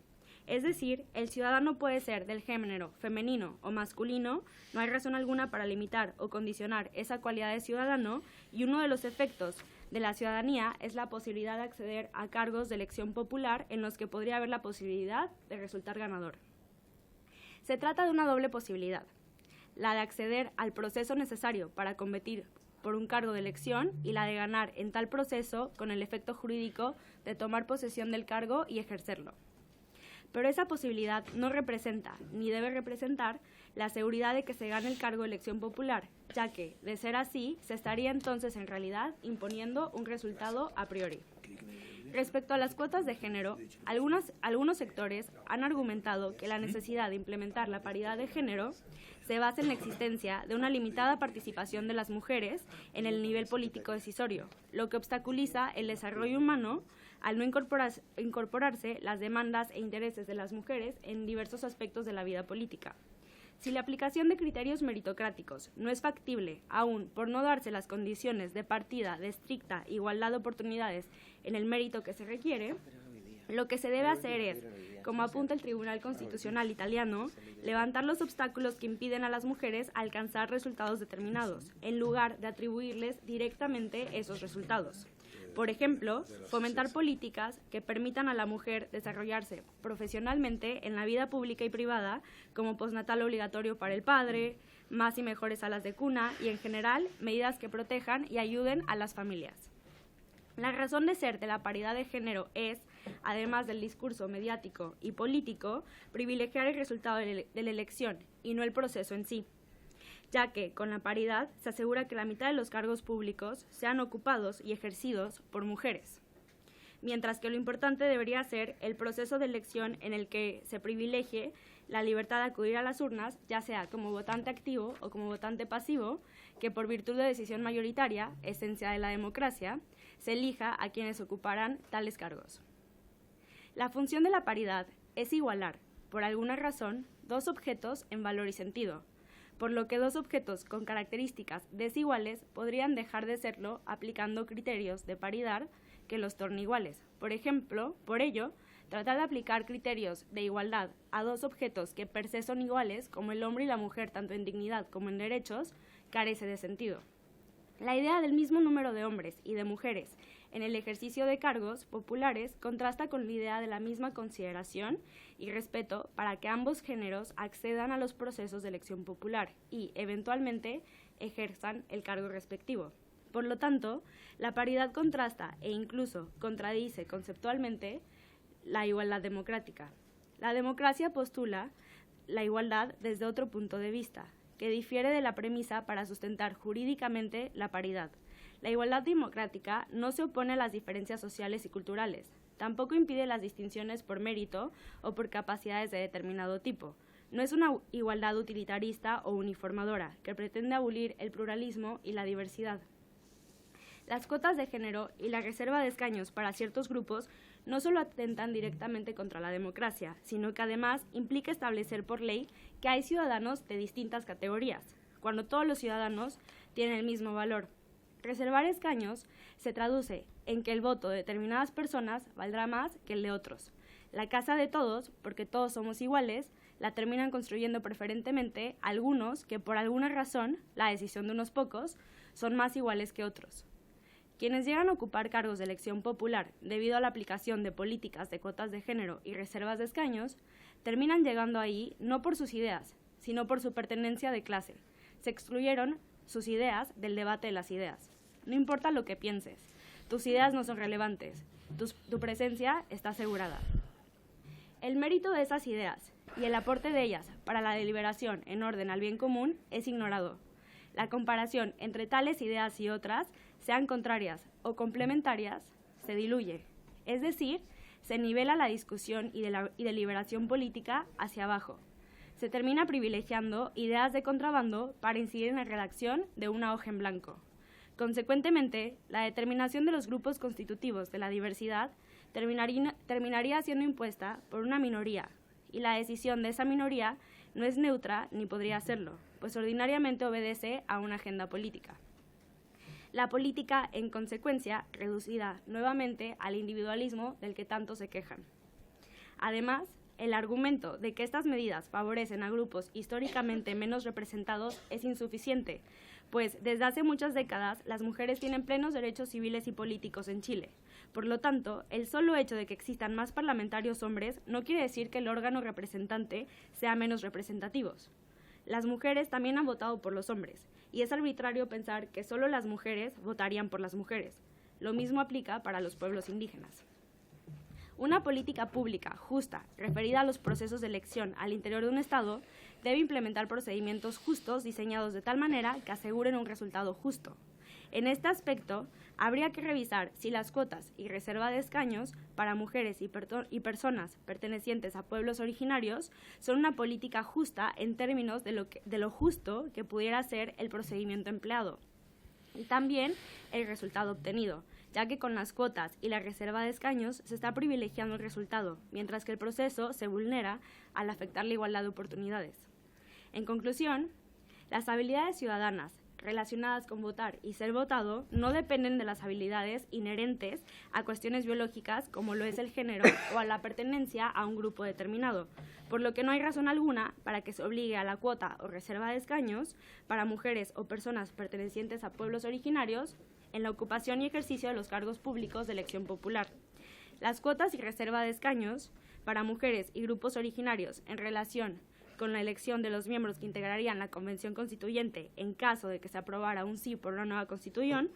Es decir, el ciudadano puede ser del género femenino o masculino, no hay razón alguna para limitar o condicionar esa cualidad de ciudadano, y uno de los efectos de la ciudadanía es la posibilidad de acceder a cargos de elección popular en los que podría haber la posibilidad de resultar ganador. Se trata de una doble posibilidad, la de acceder al proceso necesario para competir por un cargo de elección y la de ganar en tal proceso con el efecto jurídico de tomar posesión del cargo y ejercerlo. Pero esa posibilidad no representa, ni debe representar, la seguridad de que se gane el cargo de elección popular, ya que, de ser así, se estaría entonces en realidad imponiendo un resultado a priori. Respecto a las cuotas de género, algunos sectores han argumentado que la necesidad de implementar la paridad de género se basa en la existencia de una limitada participación de las mujeres en el nivel político decisorio, lo que obstaculiza el desarrollo humano al no incorporarse las demandas e intereses de las mujeres en diversos aspectos de la vida política. Si la aplicación de criterios meritocráticos no es factible, aún por no darse las condiciones de partida de estricta igualdad de oportunidades en el mérito que se requiere, lo que se debe hacer es, como apunta el Tribunal Constitucional italiano, levantar los obstáculos que impiden a las mujeres alcanzar resultados determinados, en lugar de atribuirles directamente esos resultados. Por ejemplo, fomentar políticas que permitan a la mujer desarrollarse profesionalmente en la vida pública y privada, como postnatal obligatorio para el padre, más y mejores salas de cuna y, en general, medidas que protejan y ayuden a las familias. La razón de ser de la paridad de género es, además del discurso mediático y político, privilegiar el resultado de la elección y no el proceso en sí, ya que con la paridad se asegura que la mitad de los cargos públicos sean ocupados y ejercidos por mujeres, mientras que lo importante debería ser el proceso de elección en el que se privilegie la libertad de acudir a las urnas, ya sea como votante activo o como votante pasivo, que por virtud de decisión mayoritaria, esencia de la democracia, se elija a quienes ocuparán tales cargos. La función de la paridad es igualar, por alguna razón, dos objetos en valor y sentido, por lo que dos objetos con características desiguales podrían dejar de serlo aplicando criterios de paridad que los torne iguales. Por ejemplo, por ello, tratar de aplicar criterios de igualdad a dos objetos que per se son iguales, como el hombre y la mujer tanto en dignidad como en derechos, carece de sentido. La idea del mismo número de hombres y de mujeres en el ejercicio de cargos populares contrasta con la idea de la misma consideración y respeto para que ambos géneros accedan a los procesos de elección popular y, eventualmente, ejerzan el cargo respectivo. Por lo tanto, la paridad contrasta e incluso contradice conceptualmente la igualdad democrática. La democracia postula la igualdad desde otro punto de vista, que difiere de la premisa para sustentar jurídicamente la paridad. La igualdad democrática no se opone a las diferencias sociales y culturales, tampoco impide las distinciones por mérito o por capacidades de determinado tipo. No es una igualdad utilitarista o uniformadora, que pretende abolir el pluralismo y la diversidad. Las cuotas de género y la reserva de escaños para ciertos grupos no solo atentan directamente contra la democracia, sino que además implica establecer por ley que hay ciudadanos de distintas categorías, cuando todos los ciudadanos tienen el mismo valor. Reservar escaños se traduce en que el voto de determinadas personas valdrá más que el de otros. La casa de todos, porque todos somos iguales, la terminan construyendo preferentemente algunos que por alguna razón, la decisión de unos pocos, son más iguales que otros. Quienes llegan a ocupar cargos de elección popular debido a la aplicación de políticas de cuotas de género y reservas de escaños, terminan llegando ahí no por sus ideas, sino por su pertenencia de clase. Se excluyeron sus ideas del debate de las ideas. No importa lo que pienses, tus ideas no son relevantes, tu presencia está asegurada. El mérito de esas ideas y el aporte de ellas para la deliberación en orden al bien común es ignorado. La comparación entre tales ideas y otras, sean contrarias o complementarias, se diluye. Es decir, se nivela la discusión y deliberación política hacia abajo. Se termina privilegiando ideas de contrabando para incidir en la redacción de una hoja en blanco. Consecuentemente, la determinación de los grupos constitutivos de la diversidad terminaría siendo impuesta por una minoría, y la decisión de esa minoría no es neutra ni podría serlo, pues ordinariamente obedece a una agenda política. La política, en consecuencia, reducida nuevamente al individualismo del que tanto se quejan. Además, el argumento de que estas medidas favorecen a grupos históricamente menos representados es insuficiente, pues desde hace muchas décadas las mujeres tienen plenos derechos civiles y políticos en Chile. Por lo tanto, el solo hecho de que existan más parlamentarios hombres no quiere decir que el órgano representante sea menos representativo. Las mujeres también han votado por los hombres, y es arbitrario pensar que solo las mujeres votarían por las mujeres. Lo mismo aplica para los pueblos indígenas. Una política pública justa, referida a los procesos de elección al interior de un Estado, debe implementar procedimientos justos diseñados de tal manera que aseguren un resultado justo. En este aspecto, habría que revisar si las cuotas y reserva de escaños para mujeres y personas pertenecientes a pueblos originarios son una política justa en términos de lo justo que pudiera ser el procedimiento empleado y también el resultado obtenido, ya que con las cuotas y la reserva de escaños se está privilegiando el resultado, mientras que el proceso se vulnera al afectar la igualdad de oportunidades. En conclusión, las habilidades ciudadanas relacionadas con votar y ser votado no dependen de las habilidades inherentes a cuestiones biológicas como lo es el género o a la pertenencia a un grupo determinado, por lo que no hay razón alguna para que se obligue a la cuota o reserva de escaños para mujeres o personas pertenecientes a pueblos originarios en la ocupación y ejercicio de los cargos públicos de elección popular. Las cuotas y reserva de escaños para mujeres y grupos originarios en relación con la elección de los miembros que integrarían la Convención Constituyente en caso de que se aprobara un sí por una nueva constitución,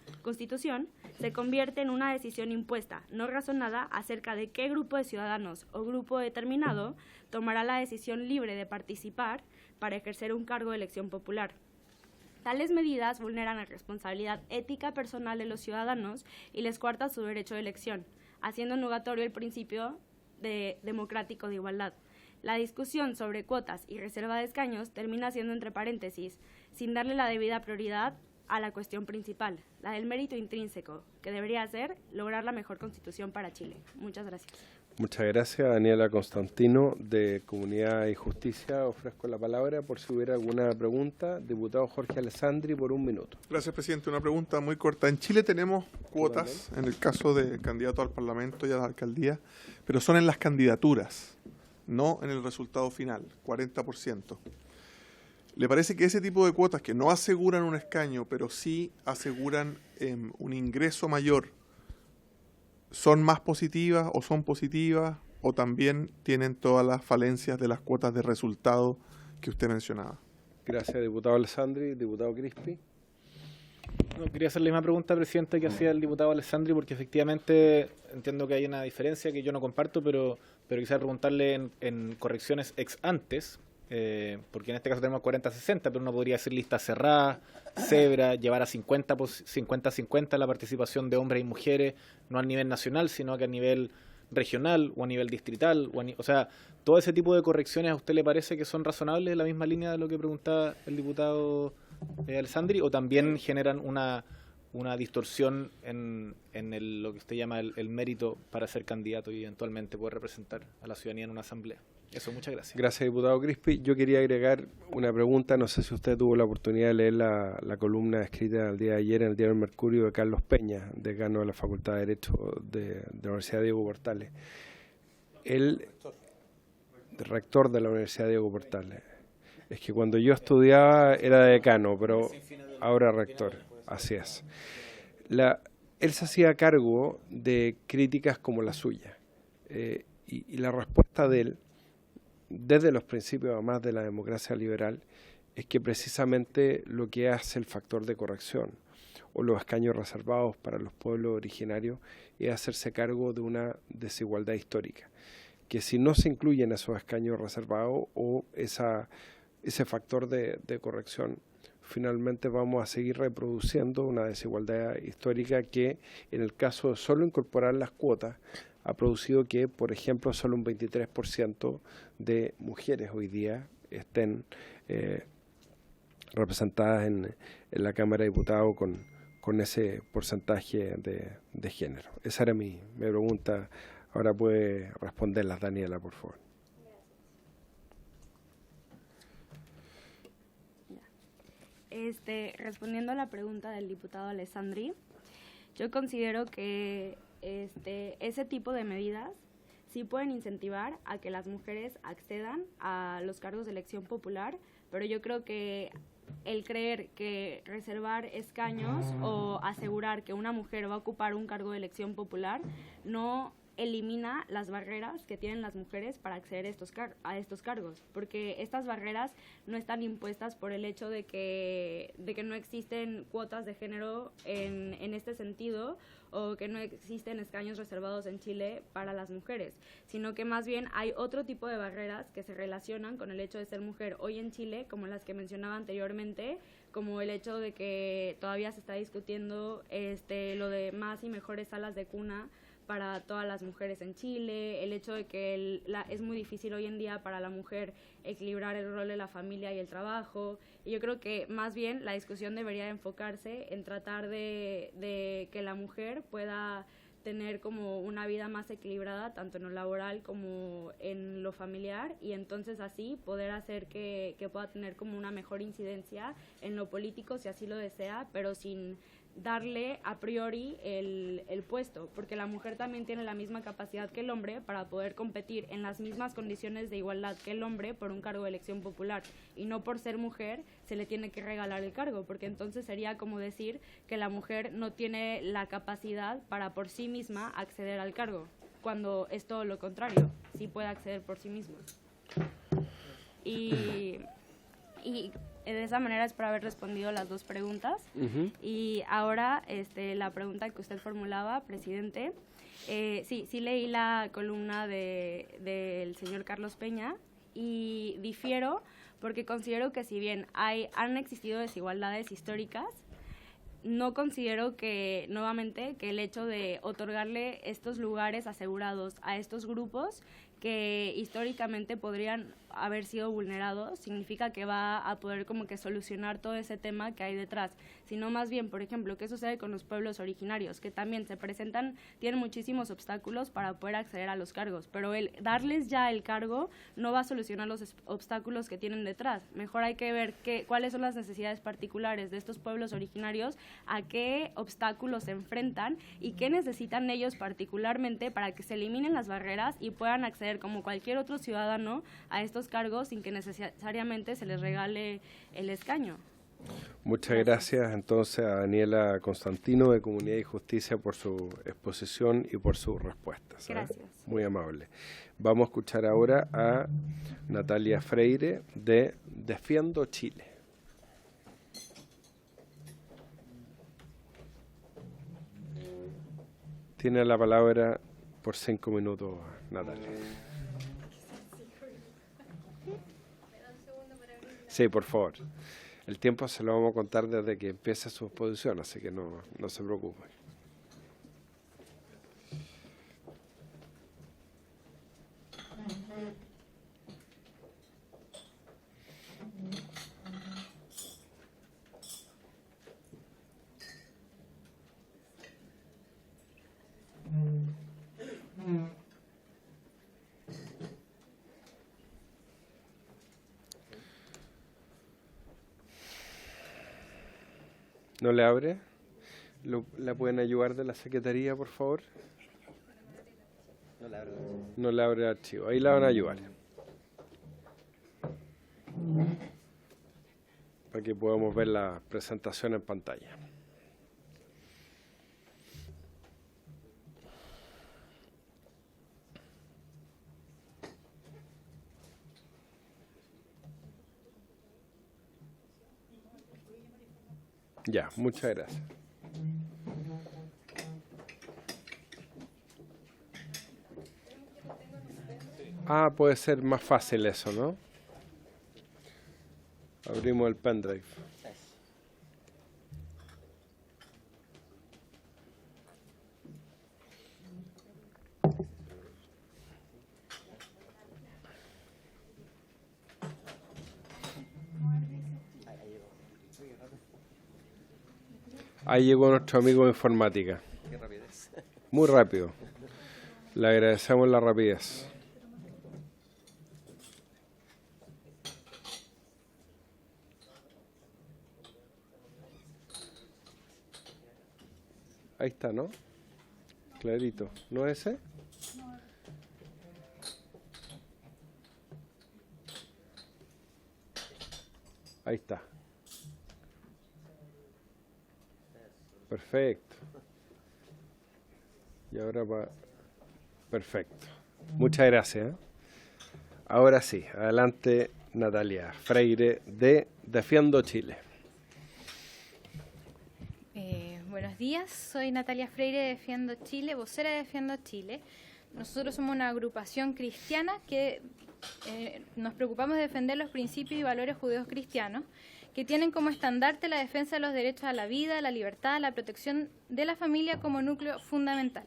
se convierte en una decisión impuesta, no razonada, acerca de qué grupo de ciudadanos o grupo determinado tomará la decisión libre de participar para ejercer un cargo de elección popular. Tales medidas vulneran la responsabilidad ética personal de los ciudadanos y les coartan su derecho de elección, haciendo nugatorio el principio democrático de igualdad. La discusión sobre cuotas y reserva de escaños termina siendo entre paréntesis, sin darle la debida prioridad a la cuestión principal, la del mérito intrínseco, que debería ser lograr la mejor constitución para Chile. Muchas gracias. Muchas gracias, Daniela Constantino, de Comunidad y Justicia. Ofrezco la palabra por si hubiera alguna pregunta. Diputado Jorge Alessandri, por 1 minuto. Gracias, presidente. Una pregunta muy corta. En Chile tenemos cuotas, en el caso de candidato al Parlamento y a la alcaldía, pero son en las candidaturas, no en el resultado final, 40%. ¿Le parece que ese tipo de cuotas que no aseguran un escaño, pero sí aseguran un ingreso mayor, son más positivas o son positivas o también tienen todas las falencias de las cuotas de resultado que usted mencionaba? Gracias, diputado Alessandri. Diputado Crispi. No, quería hacerle la misma pregunta, presidente, que hacía el diputado Alessandri, porque efectivamente entiendo que hay una diferencia que yo no comparto, pero quisiera preguntarle en correcciones ex antes, porque en este caso tenemos 40-60, pero uno podría decir lista cerrada, cebra, llevar a 50-50 la participación de hombres y mujeres, no a nivel nacional, sino que a nivel regional o a nivel distrital. O sea, todo ese tipo de correcciones, ¿a usted le parece que son razonables en la misma línea de lo que preguntaba el diputado Alessandri, o también generan una distorsión en lo que usted llama el mérito para ser candidato y eventualmente poder representar a la ciudadanía en una asamblea? Eso, muchas gracias. Gracias, diputado Crispi. Yo quería agregar una pregunta. No sé si usted tuvo la oportunidad de leer la columna escrita el día de ayer en el diario El Mercurio de Carlos Peña, decano de la Facultad de Derecho de la Universidad Diego Portales. el rector de la Universidad Diego Portales. Es que cuando yo estudiaba era decano, pero ahora rector, así es. Él se hacía cargo de críticas como la suya, y la respuesta de él, desde los principios además de la democracia liberal, es que precisamente lo que hace el factor de corrección o los escaños reservados para los pueblos originarios es hacerse cargo de una desigualdad histórica, que si no se incluyen esos escaños reservados o ese factor de corrección, finalmente vamos a seguir reproduciendo una desigualdad histórica que, en el caso de solo incorporar las cuotas, ha producido que, por ejemplo, solo un 23% de mujeres hoy día estén representadas en la Cámara de Diputados con ese porcentaje de género. Esa era mi pregunta. Ahora puede responderlas Daniela, por favor. Respondiendo a la pregunta del diputado Alessandri, yo considero que ese tipo de medidas sí pueden incentivar a que las mujeres accedan a los cargos de elección popular, pero yo creo que el creer que reservar escaños o asegurar que una mujer va a ocupar un cargo de elección popular no elimina las barreras que tienen las mujeres para acceder a estos cargos, porque estas barreras no están impuestas por el hecho de que no existen cuotas de género en este sentido, o que no existen escaños reservados en Chile para las mujeres, sino que más bien hay otro tipo de barreras que se relacionan con el hecho de ser mujer hoy en Chile, como las que mencionaba anteriormente, como el hecho de que todavía se está discutiendo lo de más y mejores salas de cuna para todas las mujeres en Chile, el hecho de que es muy difícil hoy en día para la mujer equilibrar el rol de la familia y el trabajo, y yo creo que más bien la discusión debería enfocarse en tratar de que la mujer pueda tener como una vida más equilibrada, tanto en lo laboral como en lo familiar, y entonces así poder hacer que pueda tener como una mejor incidencia en lo político, si así lo desea, pero sin darle a priori el puesto, porque la mujer también tiene la misma capacidad que el hombre para poder competir en las mismas condiciones de igualdad que el hombre por un cargo de elección popular, y no por ser mujer se le tiene que regalar el cargo, porque entonces sería como decir que la mujer no tiene la capacidad para por sí misma acceder al cargo, cuando es todo lo contrario, sí puede acceder por sí misma. Y de esa manera espero haber respondido las dos preguntas. Y ahora la pregunta que usted formulaba, presidente, sí leí la columna del señor Carlos Peña y difiero porque considero que si bien han existido desigualdades históricas, no considero que, nuevamente, que el hecho de otorgarle estos lugares asegurados a estos grupos que históricamente podrían haber sido vulnerados, significa que va a poder como que solucionar todo ese tema que hay detrás, sino más bien, por ejemplo, ¿qué sucede con los pueblos originarios? Que también se presentan, tienen muchísimos obstáculos para poder acceder a los cargos, pero el darles ya el cargo no va a solucionar los obstáculos que tienen detrás. Mejor hay que ver cuáles son las necesidades particulares de estos pueblos originarios, a qué obstáculos se enfrentan y qué necesitan ellos particularmente para que se eliminen las barreras y puedan acceder como cualquier otro ciudadano a estos cargos sin que necesariamente se les regale el escaño. Muchas gracias entonces a Daniela Constantino de Comunidad y Justicia por su exposición y por sus respuestas. Gracias. Muy amable. Vamos a escuchar ahora a Natalia Freire de Defiendo Chile. Tiene la palabra por 5 minutos, Natalia. Sí, por favor. El tiempo se lo vamos a contar desde que empiece su exposición, así que no se preocupe. ¿No le abre? ¿La pueden ayudar de la Secretaría, por favor? No le abre el archivo. Ahí la van a ayudar. Para que podamos ver la presentación en pantalla. Ya, muchas gracias. Ah, puede ser más fácil eso, ¿no? Abrimos el pendrive. Ahí llegó nuestro amigo de informática. Qué rapidez. Muy rápido. Le agradecemos la rapidez. Ahí está, ¿no? Clarito. ¿No es ese? Ahí está. Perfecto. Y ahora va. Perfecto. Muchas gracias. Ahora sí, adelante Natalia Freire de Defiendo Chile. Buenos días, soy Natalia Freire de Defiendo Chile, vocera de Defiendo Chile. Nosotros somos una agrupación cristiana que nos preocupamos de defender los principios y valores judíos cristianos que tienen como estandarte la defensa de los derechos a la vida, la libertad, la protección de la familia como núcleo fundamental.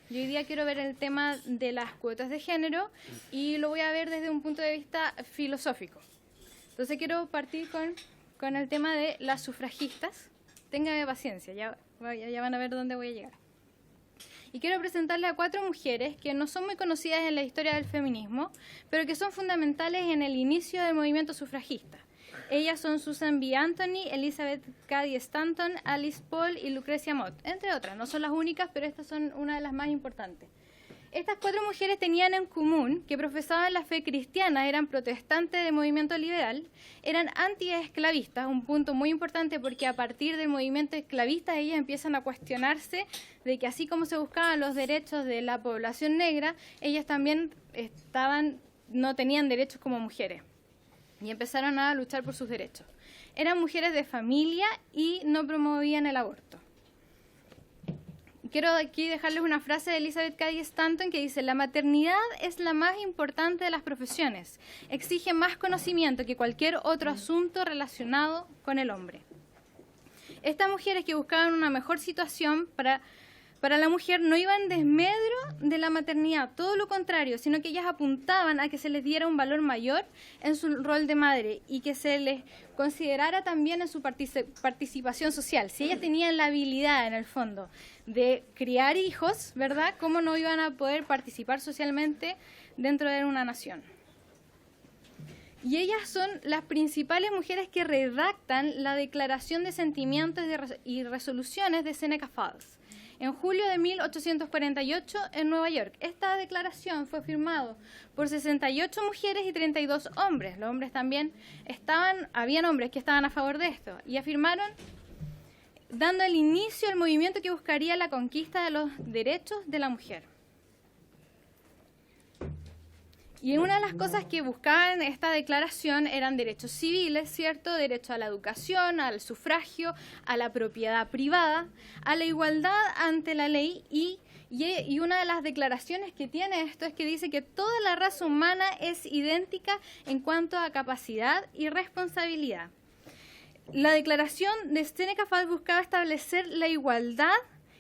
Yo hoy día quiero ver el tema de las cuotas de género y lo voy a ver desde un punto de vista filosófico. Entonces quiero partir con el tema de las sufragistas. Ténganme paciencia, ya van a ver dónde voy a llegar. Y quiero presentarles a 4 mujeres que no son muy conocidas en la historia del feminismo, pero que son fundamentales en el inicio del movimiento sufragista. Ellas son Susan B. Anthony, Elizabeth Cady Stanton, Alice Paul y Lucrecia Mott, entre otras. No son las únicas, pero estas son una de las más importantes. Estas 4 mujeres tenían en común que profesaban la fe cristiana, eran protestantes del movimiento liberal, eran antiesclavistas, un punto muy importante porque a partir del movimiento esclavista ellas empiezan a cuestionarse de que así como se buscaban los derechos de la población negra, ellas también no tenían derechos como mujeres y empezaron a luchar por sus derechos. Eran mujeres de familia y no promovían el aborto. Quiero aquí dejarles una frase de Elizabeth Cady Stanton que dice: la maternidad es la más importante de las profesiones, exige más conocimiento que cualquier otro asunto relacionado con el hombre. Estas mujeres que buscaban una mejor situación para la mujer no iban en desmedro de la maternidad, todo lo contrario, sino que ellas apuntaban a que se les diera un valor mayor en su rol de madre y que se les considerara también en su participación social. Si ellas tenían la habilidad, en el fondo, de criar hijos, ¿verdad?, ¿cómo no iban a poder participar socialmente dentro de una nación? Y ellas son las principales mujeres que redactan la Declaración de Sentimientos y Resoluciones de Seneca Falls en julio de 1848 en Nueva York. Esta declaración fue firmada por 68 mujeres y 32 hombres. Los hombres también habían hombres que estaban a favor de esto y afirmaron, dando el inicio al movimiento que buscaría la conquista de los derechos de la mujer. Y una de las cosas que buscaban esta declaración eran derechos civiles, ¿cierto? Derecho a la educación, al sufragio, a la propiedad privada, a la igualdad ante la ley y una de las declaraciones que tiene esto es que dice que toda la raza humana es idéntica en cuanto a capacidad y responsabilidad. La declaración de Seneca Falls buscaba establecer la igualdad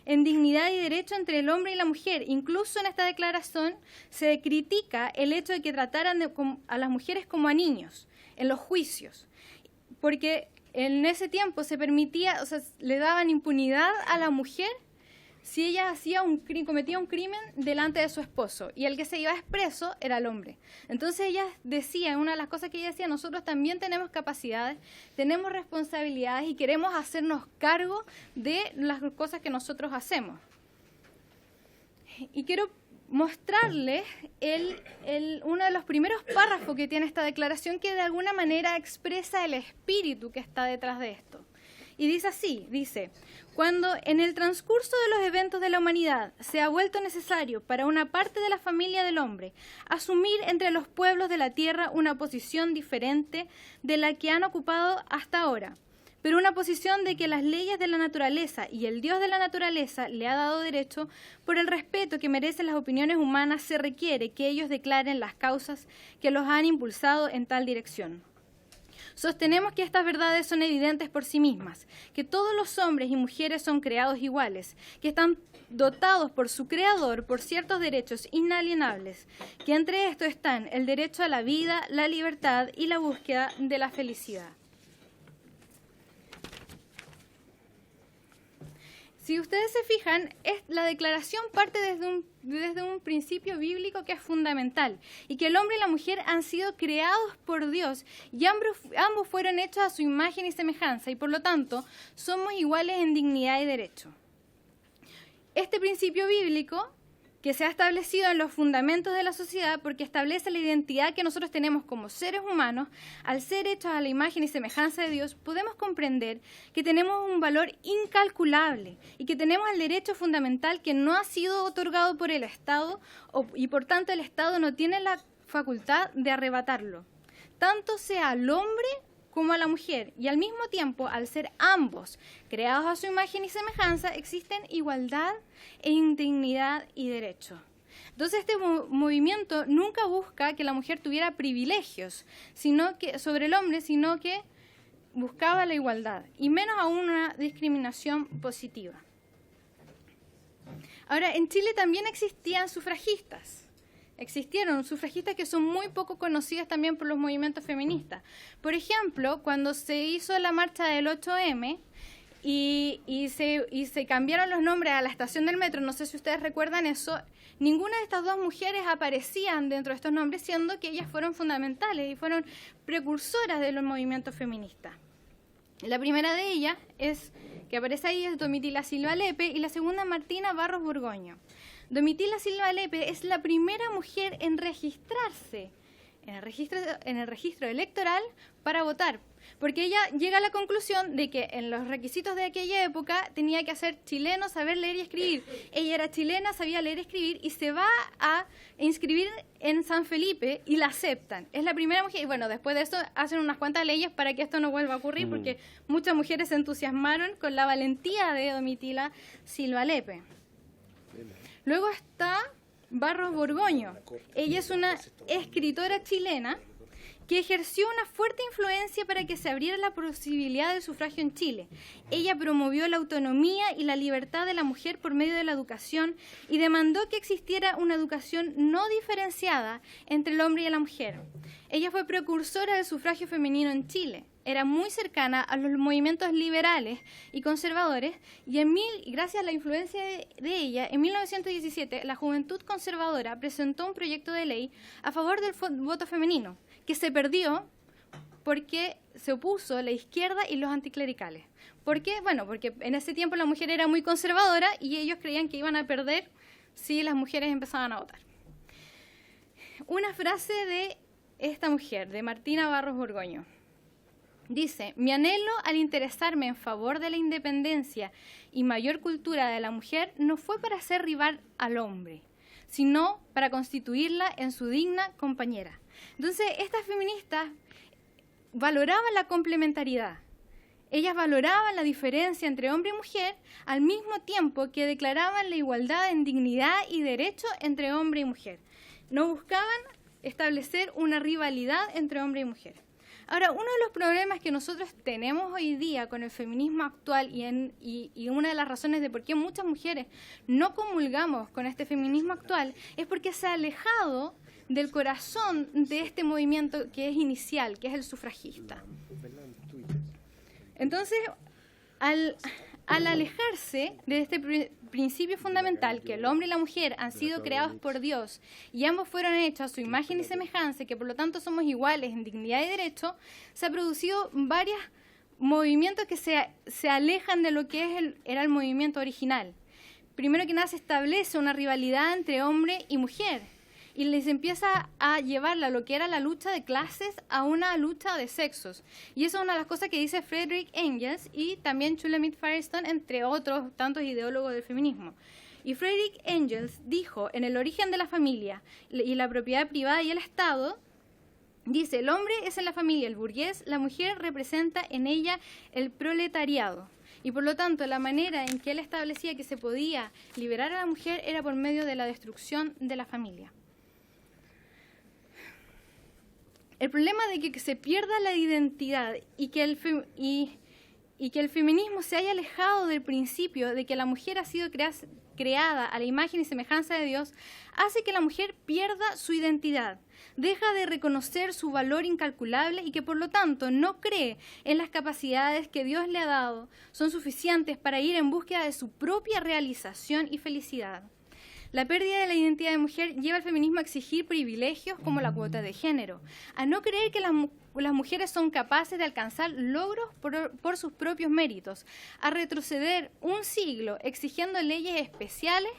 en dignidad y derecho entre el hombre y la mujer. Incluso en esta declaración se critica el hecho de que trataran a las mujeres como a niños en los juicios, porque en ese tiempo se permitía, le daban impunidad a la mujer si ella cometía un crimen delante de su esposo, y el que se iba expreso era el hombre. Entonces ella decía, una de las cosas que ella decía, nosotros también tenemos capacidades, tenemos responsabilidades y queremos hacernos cargo de las cosas que nosotros hacemos. Y quiero mostrarles uno de los primeros párrafos que tiene esta declaración, que de alguna manera expresa el espíritu que está detrás de esto. Y dice así, dice: cuando en el transcurso de los eventos de la humanidad se ha vuelto necesario para una parte de la familia del hombre asumir entre los pueblos de la tierra una posición diferente de la que han ocupado hasta ahora, pero una posición de que las leyes de la naturaleza y el Dios de la naturaleza le ha dado derecho, por el respeto que merecen las opiniones humanas, se requiere que ellos declaren las causas que los han impulsado en tal dirección. Sostenemos que estas verdades son evidentes por sí mismas, que todos los hombres y mujeres son creados iguales, que están dotados por su Creador por ciertos derechos inalienables, que entre estos están el derecho a la vida, la libertad y la búsqueda de la felicidad. Si ustedes se fijan, la declaración parte desde un principio bíblico que es fundamental, y que el hombre y la mujer han sido creados por Dios y ambos fueron hechos a su imagen y semejanza, y por lo tanto somos iguales en dignidad y derecho. Este principio bíblico, que se ha establecido en los fundamentos de la sociedad, porque establece la identidad que nosotros tenemos como seres humanos, al ser hechos a la imagen y semejanza de Dios, podemos comprender que tenemos un valor incalculable y que tenemos el derecho fundamental que no ha sido otorgado por el Estado y por tanto el Estado no tiene la facultad de arrebatarlo, tanto sea al hombre como a la mujer, y al mismo tiempo, al ser ambos creados a su imagen y semejanza, existen igualdad e indignidad y derecho. Entonces, este movimiento nunca busca que la mujer tuviera privilegios sobre el hombre, sino que buscaba la igualdad, y menos aún una discriminación positiva. Ahora, en Chile también existían sufragistas. Existieron sufragistas que son muy poco conocidas también por los movimientos feministas. Por ejemplo, cuando se hizo la marcha del 8M y se cambiaron los nombres a la estación del metro, no sé si ustedes recuerdan eso, ninguna de estas dos mujeres aparecían dentro de estos nombres, siendo que ellas fueron fundamentales y fueron precursoras de los movimientos feministas. La primera de ellas que aparece ahí es Domitila Silva Lepe, y la segunda Martina Barros Borgoño. Domitila Silva Lepe es la primera mujer en registrarse en el registro electoral para votar, porque ella llega a la conclusión de que en los requisitos de aquella época tenía que ser chileno, saber leer y escribir. Ella era chilena, sabía leer y escribir, y se va a inscribir en San Felipe y la aceptan. Es la primera mujer, y bueno, después de eso hacen unas cuantas leyes para que esto no vuelva a ocurrir, porque muchas mujeres se entusiasmaron con la valentía de Domitila Silva Lepe. Luego está Barros Borgoño. Ella es una escritora chilena que ejerció una fuerte influencia para que se abriera la posibilidad del sufragio en Chile. Ella promovió la autonomía y la libertad de la mujer por medio de la educación y demandó que existiera una educación no diferenciada entre el hombre y la mujer. Ella fue precursora del sufragio femenino en Chile. Era muy cercana a los movimientos liberales y conservadores, y gracias a la influencia de ella, en 1917 la Juventud Conservadora presentó un proyecto de ley a favor del voto femenino, que se perdió porque se opuso la izquierda y los anticlericales. ¿Por qué? Bueno, porque en ese tiempo la mujer era muy conservadora y ellos creían que iban a perder si las mujeres empezaban a votar. Una frase de esta mujer, de Martina Barros Borgoño. Dice: mi anhelo al interesarme en favor de la independencia y mayor cultura de la mujer no fue para hacer rival al hombre, sino para constituirla en su digna compañera. Entonces, estas feministas valoraban la complementariedad. Ellas valoraban la diferencia entre hombre y mujer, al mismo tiempo que declaraban la igualdad en dignidad y derecho entre hombre y mujer. No buscaban establecer una rivalidad entre hombre y mujer. Ahora, uno de los problemas que nosotros tenemos hoy día con el feminismo actual y una de las razones de por qué muchas mujeres no comulgamos con este feminismo actual es porque se ha alejado del corazón de este movimiento que es inicial, que es el sufragista. Entonces, al alejarse de este principio fundamental, que el hombre y la mujer han sido creados por Dios y ambos fueron hechos a su imagen y semejanza, y que por lo tanto somos iguales en dignidad y derecho, se ha producido varios movimientos que se alejan de lo que era el movimiento original. primero que nada se establece una rivalidad entre hombre y mujer y les empieza a llevarla a lo que era la lucha de clases a una lucha de sexos. Y eso es una de las cosas que dice Friedrich Engels y también Shulamit Firestone, entre otros tantos ideólogos del feminismo. Y Friedrich Engels dijo, en El origen de la familia y la propiedad privada y el Estado, dice, el hombre es en la familia el burgués, la mujer representa en ella el proletariado. Y por lo tanto, la manera en que él establecía que se podía liberar a la mujer era por medio de la destrucción de la familia. El problema de que se pierda la identidad y que el feminismo se haya alejado del principio de que la mujer ha sido creada a la imagen y semejanza de Dios, hace que la mujer pierda su identidad, deja de reconocer su valor incalculable y que por lo tanto no cree en las capacidades que Dios le ha dado, son suficientes para ir en búsqueda de su propia realización y felicidad. La pérdida de la identidad de mujer lleva al feminismo a exigir privilegios como la cuota de género, a no creer que las mujeres son capaces de alcanzar logros por sus propios méritos, a retroceder un siglo exigiendo leyes especiales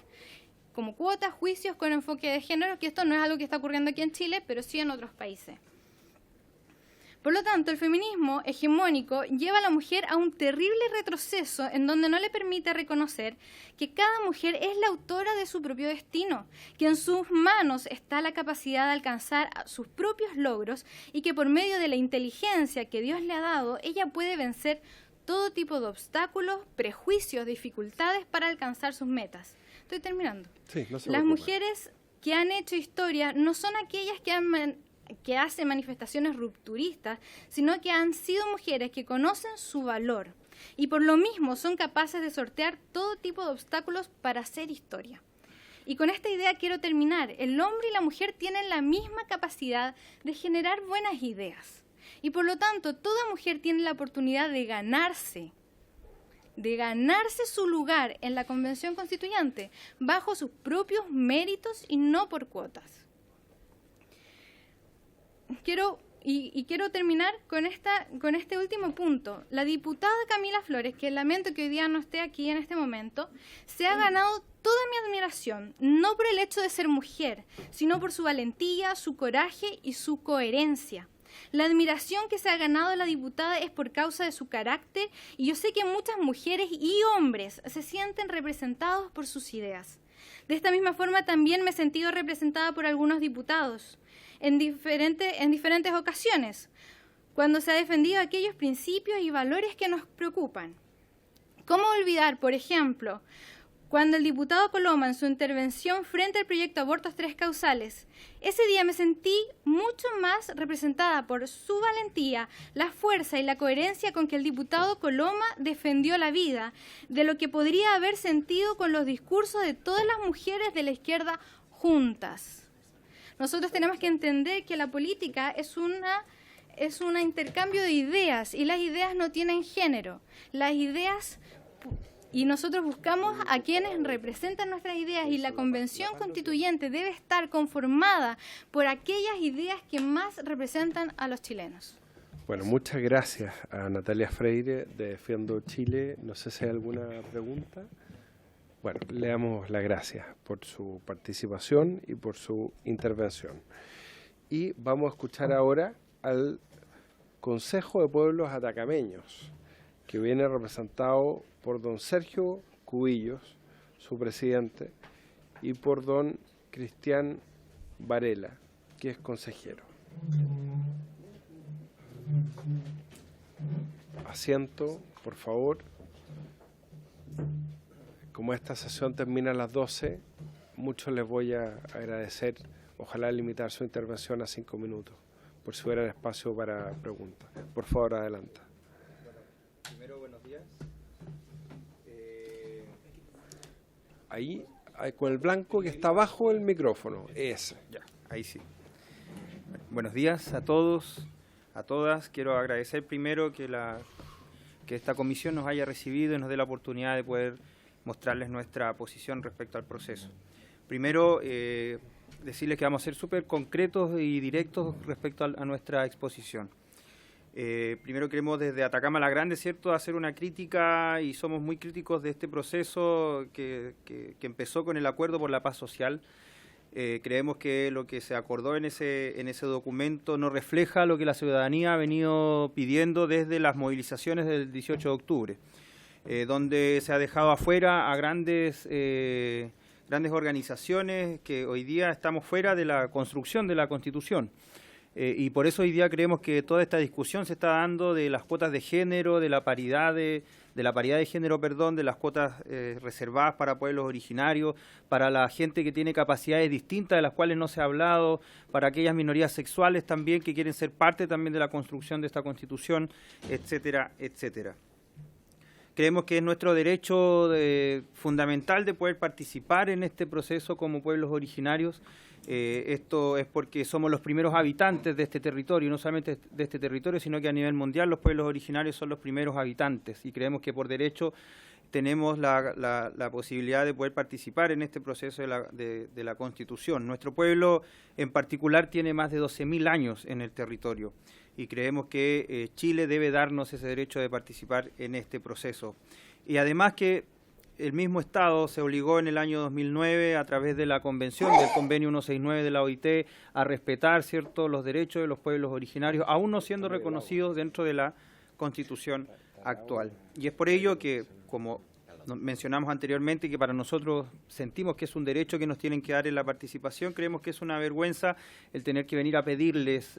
como cuotas, juicios con enfoque de género, que esto no es algo que está ocurriendo aquí en Chile, pero sí en otros países. Por lo tanto, el feminismo hegemónico lleva a la mujer a un terrible retroceso en donde no le permite reconocer que cada mujer es la autora de su propio destino, que en sus manos está la capacidad de alcanzar sus propios logros y que por medio de la inteligencia que Dios le ha dado, ella puede vencer todo tipo de obstáculos, prejuicios, dificultades para alcanzar sus metas. Estoy terminando. Sí, no se Las preocupe. mujeres que han hecho historia no son aquellas que hacen manifestaciones rupturistas, sino que han sido mujeres que conocen su valor y por lo mismo son capaces de sortear todo tipo de obstáculos para hacer historia. Y con esta idea quiero terminar. El hombre y la mujer tienen la misma capacidad de generar buenas ideas y por lo tanto toda mujer tiene la oportunidad de ganarse su lugar en la Convención Constituyente bajo sus propios méritos y no por cuotas. Quiero terminar con este último punto. La diputada Camila Flores, que lamento que hoy día no esté aquí en este momento, se ha ganado toda mi admiración, no por el hecho de ser mujer, sino por su valentía, su coraje y su coherencia. La admiración que se ha ganado la diputada es por causa de su carácter y yo sé que muchas mujeres y hombres se sienten representados por sus ideas. De esta misma forma también me he sentido representada por algunos diputados en diferentes ocasiones, cuando se ha defendido aquellos principios y valores que nos preocupan. ¿Cómo olvidar, por ejemplo, cuando el diputado Coloma en su intervención frente al proyecto Abortos 3 Causales, ese día me sentí mucho más representada por su valentía, la fuerza y la coherencia con que el diputado Coloma defendió la vida, de lo que podría haber sentido con los discursos de todas las mujeres de la izquierda juntas. Nosotros tenemos que entender que la política es un intercambio de ideas y las ideas no tienen género. Las ideas, y nosotros buscamos a quienes representan nuestras ideas y la Convención Constituyente debe estar conformada por aquellas ideas que más representan a los chilenos. Bueno, muchas gracias a Natalia Freire de Defiendo Chile. No sé si hay alguna pregunta. Bueno, le damos las gracias por su participación y por su intervención. Y vamos a escuchar ahora al Consejo de Pueblos Atacameños, que viene representado por don Sergio Cubillos, su presidente, y por don Cristian Varela, que es consejero. Asiento, por favor. Como esta sesión termina a las 12, mucho les voy a agradecer. Ojalá limitar su intervención a 5 minutos, por si hubiera espacio para preguntas. Por favor, adelanta. Primero, buenos días. Ahí, con el blanco que está bajo el micrófono, ese. Ya, ahí sí. Buenos días a todos, a todas. Quiero agradecer primero que esta comisión nos haya recibido y nos dé la oportunidad de poder mostrarles nuestra posición respecto al proceso. Primero, decirles que vamos a ser súper concretos y directos respecto a nuestra exposición. Primero queremos desde Atacama la Grande, ¿cierto?, hacer una crítica, y somos muy críticos de este proceso que empezó con el Acuerdo por la Paz Social. Creemos que lo que se acordó en ese documento no refleja lo que la ciudadanía ha venido pidiendo desde las movilizaciones del 18 de octubre, donde se ha dejado afuera a grandes organizaciones que hoy día estamos fuera de la construcción de la Constitución. Y por eso hoy día creemos que toda esta discusión se está dando de las cuotas de género, de la paridad de género, de las cuotas reservadas para pueblos originarios, para la gente que tiene capacidades distintas de las cuales no se ha hablado, para aquellas minorías sexuales también que quieren ser parte también de la construcción de esta Constitución, etcétera, etcétera. Creemos que es nuestro derecho fundamental de poder participar en este proceso como pueblos originarios. Esto es porque somos los primeros habitantes de este territorio, y no solamente de este territorio, sino que a nivel mundial los pueblos originarios son los primeros habitantes, y creemos que por derecho tenemos la posibilidad de poder participar en este proceso de la Constitución. Nuestro pueblo en particular tiene más de 12.000 años en el territorio, y creemos que Chile debe darnos ese derecho de participar en este proceso. Y además que el mismo Estado se obligó en el año 2009, a través de la convención, del convenio 169 de la OIT, a respetar, ¿cierto?, los derechos de los pueblos originarios, aún no siendo reconocidos dentro de la Constitución actual. Y es por ello que, como mencionamos anteriormente, que para nosotros sentimos que es un derecho que nos tienen que dar en la participación, creemos que es una vergüenza el tener que venir a pedirles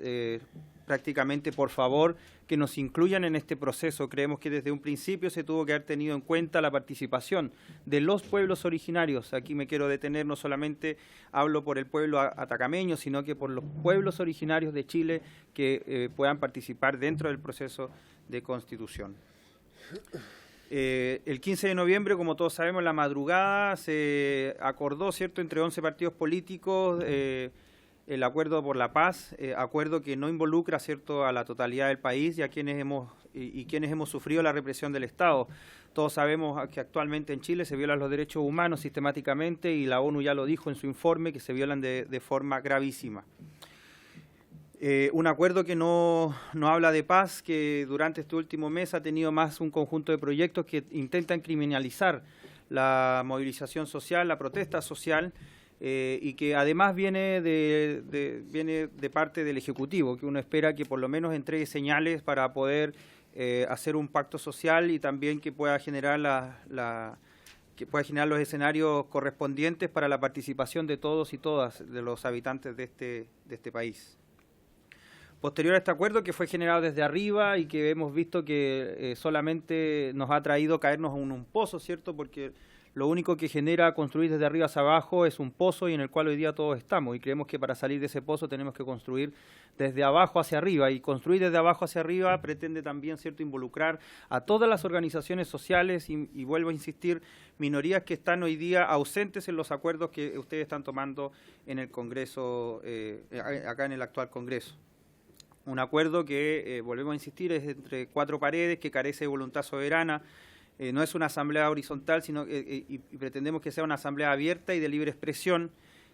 prácticamente por favor que nos incluyan en este proceso. Creemos que desde un principio se tuvo que haber tenido en cuenta la participación de los pueblos originarios. Aquí me quiero detener, no solamente hablo por el pueblo atacameño, sino que por los pueblos originarios de Chile que puedan participar dentro del proceso de constitución. El 15 de noviembre, como todos sabemos, en la madrugada se acordó, ¿cierto?, entre 11 partidos políticos el Acuerdo por la Paz, acuerdo que no involucra, ¿cierto?, a la totalidad del país y a quienes hemos sufrido la represión del Estado. Todos sabemos que actualmente en Chile se violan los derechos humanos sistemáticamente, y la ONU ya lo dijo en su informe, que se violan de forma gravísima. Un acuerdo que no habla de paz, que durante este último mes ha tenido más un conjunto de proyectos que intentan criminalizar la movilización social, la protesta social, y que además viene de parte del Ejecutivo, que uno espera que por lo menos entregue señales para poder hacer un pacto social, y también que pueda generar los escenarios correspondientes para la participación de todos y todas de los habitantes de este país. Posterior a este acuerdo, que fue generado desde arriba y que hemos visto que solamente nos ha traído caernos en un pozo, ¿cierto?, porque lo único que genera construir desde arriba hacia abajo es un pozo, y en el cual hoy día todos estamos, y creemos que para salir de ese pozo tenemos que construir desde abajo hacia arriba, y construir desde abajo hacia arriba pretende también, ¿cierto?, involucrar a todas las organizaciones sociales y vuelvo a insistir, minorías que están hoy día ausentes en los acuerdos que ustedes están tomando en el Congreso, acá en el actual Congreso. Un acuerdo que, volvemos a insistir, es entre cuatro paredes, que carece de voluntad soberana. No es una asamblea horizontal, sino y pretendemos que sea una asamblea abierta y de libre expresión,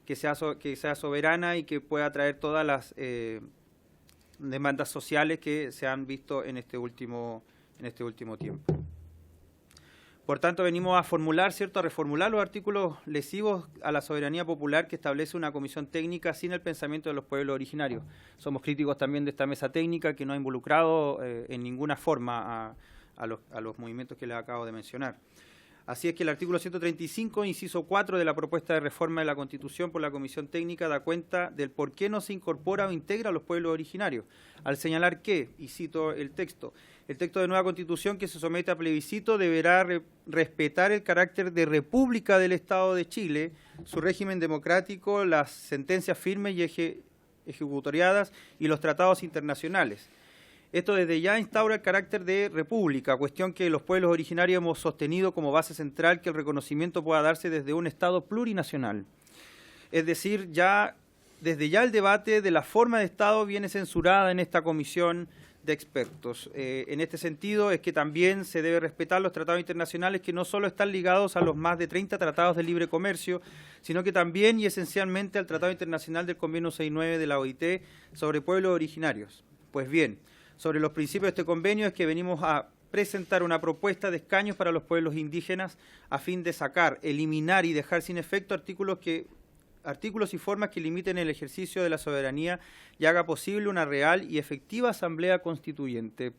que sea soberana y que pueda traer todas las demandas sociales que se han visto en este último tiempo. Por tanto, venimos a formular, ¿cierto?, a reformular los artículos lesivos a la soberanía popular que establece una comisión técnica sin el pensamiento de los pueblos originarios. Somos críticos también de esta mesa técnica, que no ha involucrado en ninguna forma a los movimientos que les acabo de mencionar. Así es que el artículo 135, inciso 4 de la propuesta de reforma de la Constitución por la Comisión Técnica da cuenta del por qué no se incorpora o integra a los pueblos originarios, al señalar que, y cito el texto de nueva Constitución que se somete a plebiscito deberá respetar el carácter de república del Estado de Chile, su régimen democrático, las sentencias firmes y ejecutoriadas y los tratados internacionales. Esto desde ya instaura el carácter de república, cuestión que los pueblos originarios hemos sostenido como base central que el reconocimiento pueda darse desde un Estado plurinacional. Es decir, desde ya el debate de la forma de Estado viene censurada en esta comisión de expertos. En este sentido es que también se debe respetar los tratados internacionales que no solo están ligados a los más de 30 tratados de libre comercio, sino que también y esencialmente al Tratado Internacional del Convenio 69 de la OIT sobre pueblos originarios. Pues bien, sobre los principios de este convenio es que venimos a presentar una propuesta de escaños para los pueblos indígenas a fin de sacar, eliminar y dejar sin efecto artículos y formas que limiten el ejercicio de la soberanía y haga posible una real y efectiva asamblea constituyente.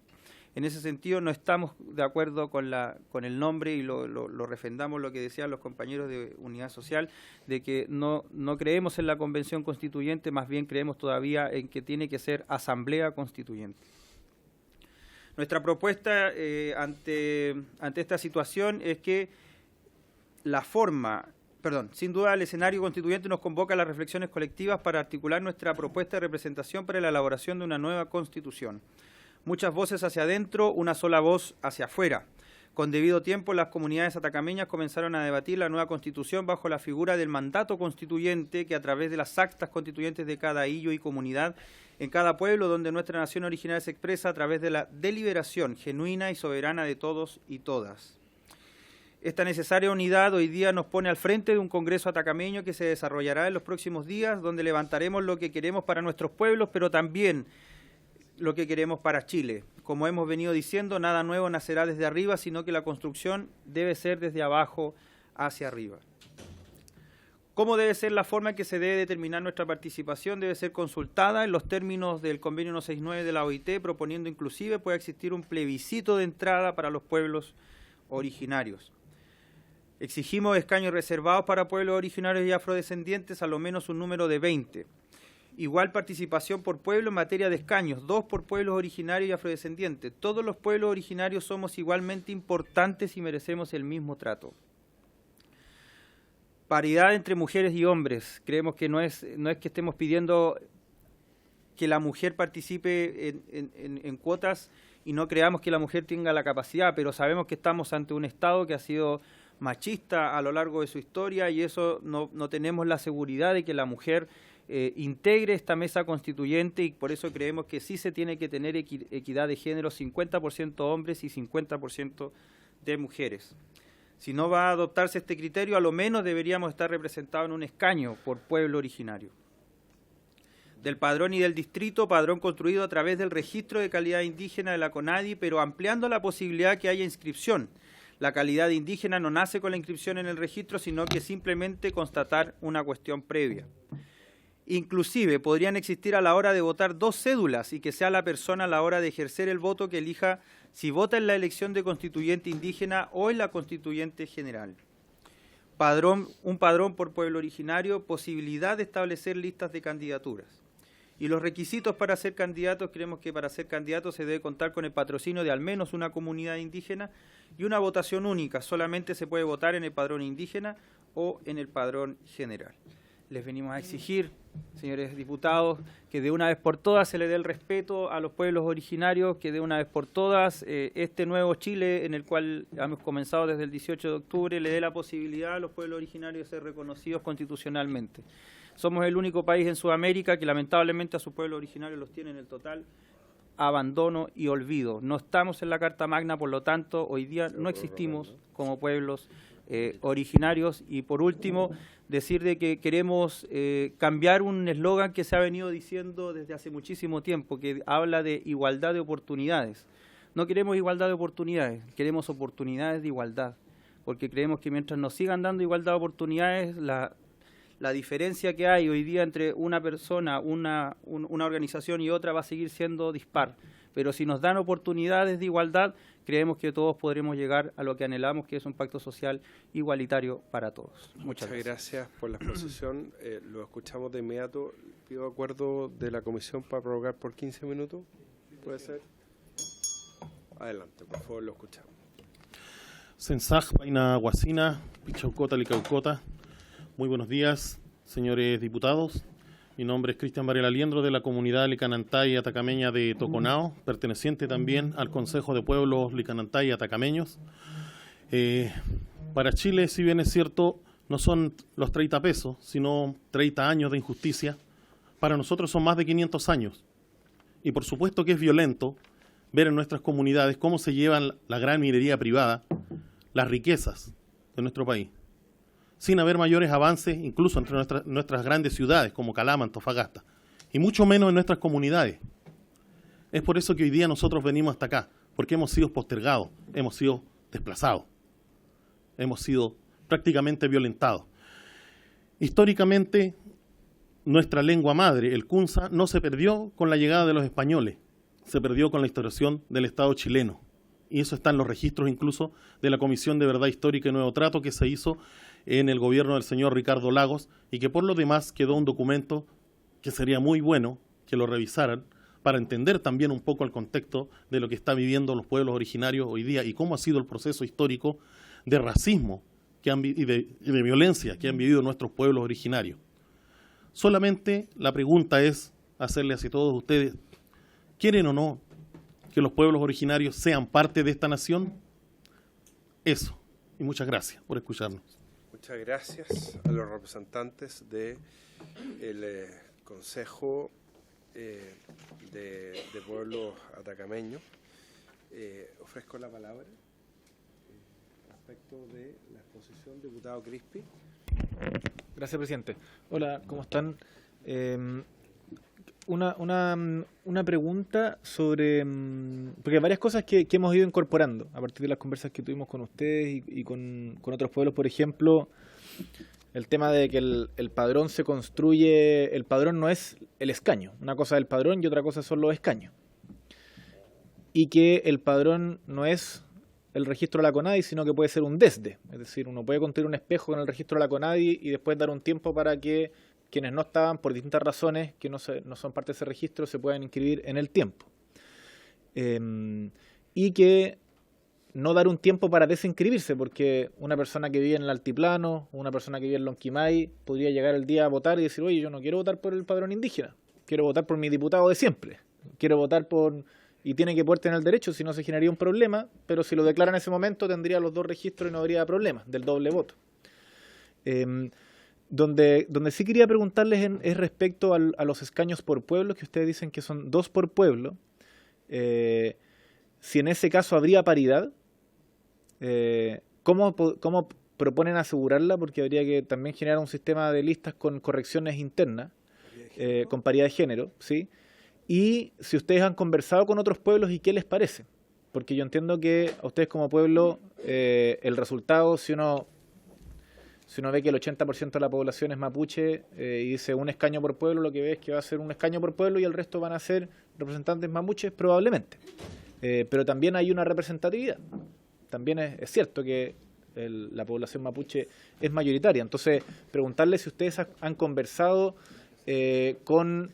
En ese sentido no estamos de acuerdo con el nombre y lo refrendamos lo que decían los compañeros de Unidad Social, de que no creemos en la convención constituyente, más bien creemos todavía en que tiene que ser asamblea constituyente. Nuestra propuesta ante esta situación es que sin duda el escenario constituyente nos convoca a las reflexiones colectivas para articular nuestra propuesta de representación para la elaboración de una nueva constitución. Muchas voces hacia adentro, una sola voz hacia afuera. Con debido tiempo, las comunidades atacameñas comenzaron a debatir la nueva constitución bajo la figura del mandato constituyente que a través de las actas constituyentes de cada illo y comunidad en cada pueblo donde nuestra nación originaria se expresa a través de la deliberación genuina y soberana de todos y todas. Esta necesaria unidad hoy día nos pone al frente de un congreso atacameño que se desarrollará en los próximos días, donde levantaremos lo que queremos para nuestros pueblos, pero también lo que queremos para Chile. Como hemos venido diciendo, nada nuevo nacerá desde arriba, sino que la construcción debe ser desde abajo hacia arriba. ¿Cómo debe ser la forma en que se debe determinar nuestra participación? Debe ser consultada en los términos del convenio 169 de la OIT, proponiendo inclusive pueda existir un plebiscito de entrada para los pueblos originarios. Exigimos escaños reservados para pueblos originarios y afrodescendientes, a lo menos un número de 20. Igual participación por pueblo en materia de escaños, 2 por pueblos originarios y afrodescendientes. Todos los pueblos originarios somos igualmente importantes y merecemos el mismo trato. Paridad entre mujeres y hombres. Creemos que no es que estemos pidiendo que la mujer participe en cuotas y no creamos que la mujer tenga la capacidad, pero sabemos que estamos ante un Estado que ha sido machista a lo largo de su historia y eso no tenemos la seguridad de que la mujer integre esta mesa constituyente y por eso creemos que sí se tiene que tener equidad de género, 50% hombres y 50% de mujeres. Si no va a adoptarse este criterio, a lo menos deberíamos estar representados en un escaño por pueblo originario. Del padrón y del distrito, padrón construido a través del registro de calidad indígena de la CONADI, pero ampliando la posibilidad que haya inscripción. La calidad indígena no nace con la inscripción en el registro, sino que simplemente constatar una cuestión previa. Inclusive podrían existir a la hora de votar 2 cédulas y que sea la persona a la hora de ejercer el voto que elija si vota en la elección de constituyente indígena o en la constituyente general. Un padrón por pueblo originario, posibilidad de establecer listas de candidaturas. Y los requisitos para ser candidatos, creemos que para ser candidato se debe contar con el patrocinio de al menos una comunidad indígena y una votación única. Solamente se puede votar en el padrón indígena o en el padrón general. Les venimos a exigir, señores diputados, que de una vez por todas se le dé el respeto a los pueblos originarios, que de una vez por todas este nuevo Chile, en el cual hemos comenzado desde el 18 de octubre, le dé la posibilidad a los pueblos originarios de ser reconocidos constitucionalmente. Somos el único país en Sudamérica que lamentablemente a sus pueblos originarios los tiene en el total abandono y olvido. No estamos en la Carta Magna, por lo tanto, hoy día no existimos como pueblos originarios. Y por último, decir de que queremos cambiar un eslogan que se ha venido diciendo desde hace muchísimo tiempo, que habla de igualdad de oportunidades. No queremos igualdad de oportunidades, queremos oportunidades de igualdad, porque creemos que mientras nos sigan dando igualdad de oportunidades, la diferencia que hay hoy día entre una persona, una organización y otra va a seguir siendo dispar. Pero si nos dan oportunidades de igualdad, creemos que todos podremos llegar a lo que anhelamos, que es un pacto social igualitario para todos. Muchas gracias por la exposición. Lo escuchamos de inmediato. Pido acuerdo de la comisión para prorrogar por 15 minutos. ¿Puede ser? Adelante, por favor, lo escuchamos. Sensaj, Paina Guasina, Pichaucota, Licaucota. Muy buenos días, señores diputados. Mi nombre es Cristian Varela Liendro, de la comunidad Licanantay Atacameña de Toconao, perteneciente también al Consejo de Pueblos Licanantay Atacameños. Para Chile, si bien es cierto, no son los 30 pesos, sino 30 años de injusticia. Para nosotros son más de 500 años. Y por supuesto que es violento ver en nuestras comunidades cómo se llevan la gran minería privada, las riquezas de nuestro país, sin haber mayores avances, incluso entre nuestras grandes ciudades, como Calama, Antofagasta, y mucho menos en nuestras comunidades. Es por eso que hoy día nosotros venimos hasta acá, porque hemos sido postergados, hemos sido desplazados, hemos sido prácticamente violentados. Históricamente, nuestra lengua madre, el Kunza, no se perdió con la llegada de los españoles, se perdió con la instauración del Estado chileno. Y eso está en los registros incluso de la Comisión de Verdad Histórica y Nuevo Trato que se hizo en el gobierno del señor Ricardo Lagos y que por lo demás quedó un documento que sería muy bueno que lo revisaran para entender también un poco el contexto de lo que están viviendo los pueblos originarios hoy día y cómo ha sido el proceso histórico de racismo y de violencia que han vivido nuestros pueblos originarios. Solamente la pregunta es hacerle hacia todos ustedes, ¿quieren o no que los pueblos originarios sean parte de esta nación? Eso. Y muchas gracias por escucharnos. Muchas gracias a los representantes del Consejo de Pueblos Atacameños. Ofrezco la palabra respecto de la exposición, diputado Crispi. Gracias, presidente. Hola, ¿cómo están? Una pregunta sobre... porque hay varias cosas que hemos ido incorporando a partir de las conversas que tuvimos con ustedes y con otros pueblos. Por ejemplo, el tema de que el padrón se construye... El padrón no es el escaño. Una cosa es el padrón y otra cosa son los escaños. Y que el padrón no es el registro de la CONADI, sino que puede ser un desde. Es decir, uno puede construir un espejo con el registro de la CONADI y después dar un tiempo para que quienes no estaban, por distintas razones, que no son parte de ese registro, se puedan inscribir en el tiempo. Y que no dar un tiempo para desinscribirse, porque una persona que vive en el altiplano, una persona que vive en Lonquimay, podría llegar el día a votar y decir, oye, yo no quiero votar por el padrón indígena, quiero votar por mi diputado de siempre, quiero votar por... Y tiene que poder tener el derecho, si no se generaría un problema, pero si lo declara en ese momento tendría los dos registros y no habría problema del doble voto. Donde sí quería preguntarles es respecto a los escaños por pueblo, que ustedes dicen que son 2 por pueblo. Si en ese caso habría paridad, ¿cómo proponen asegurarla? Porque habría que también generar un sistema de listas con correcciones internas, con paridad de género, ¿sí? Y si ustedes han conversado con otros pueblos y qué les parece. Porque yo entiendo que a ustedes como pueblo, el resultado, si uno ve que el 80% de la población es mapuche y dice un escaño por pueblo, lo que ve es que va a ser un escaño por pueblo y el resto van a ser representantes mapuches probablemente. Pero también hay una representatividad. También es cierto que la población mapuche es mayoritaria. Entonces, preguntarles si ustedes han conversado con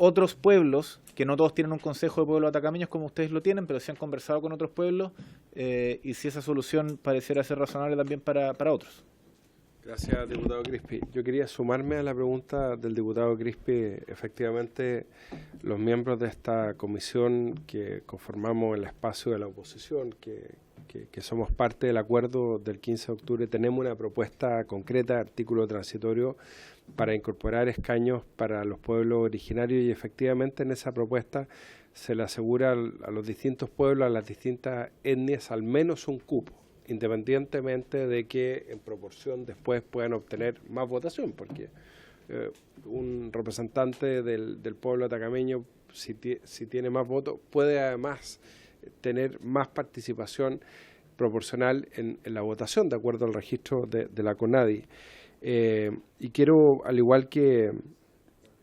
otros pueblos, que no todos tienen un consejo de pueblos atacameños como ustedes lo tienen, pero sí han conversado con otros pueblos y si esa solución pareciera ser razonable también para otros. Gracias, diputado Crispi. Yo quería sumarme a la pregunta del diputado Crispi. Efectivamente, los miembros de esta comisión que conformamos el espacio de la oposición, que somos parte del acuerdo del 15 de octubre, tenemos una propuesta concreta, artículo transitorio, para incorporar escaños para los pueblos originarios y efectivamente en esa propuesta se le asegura a los distintos pueblos, a las distintas etnias, al menos un cupo, independientemente de que en proporción después puedan obtener más votación, porque un representante del pueblo atacameño, si tiene más votos, puede además tener más participación proporcional en la votación, de acuerdo al registro de la CONADI. Y quiero, al igual que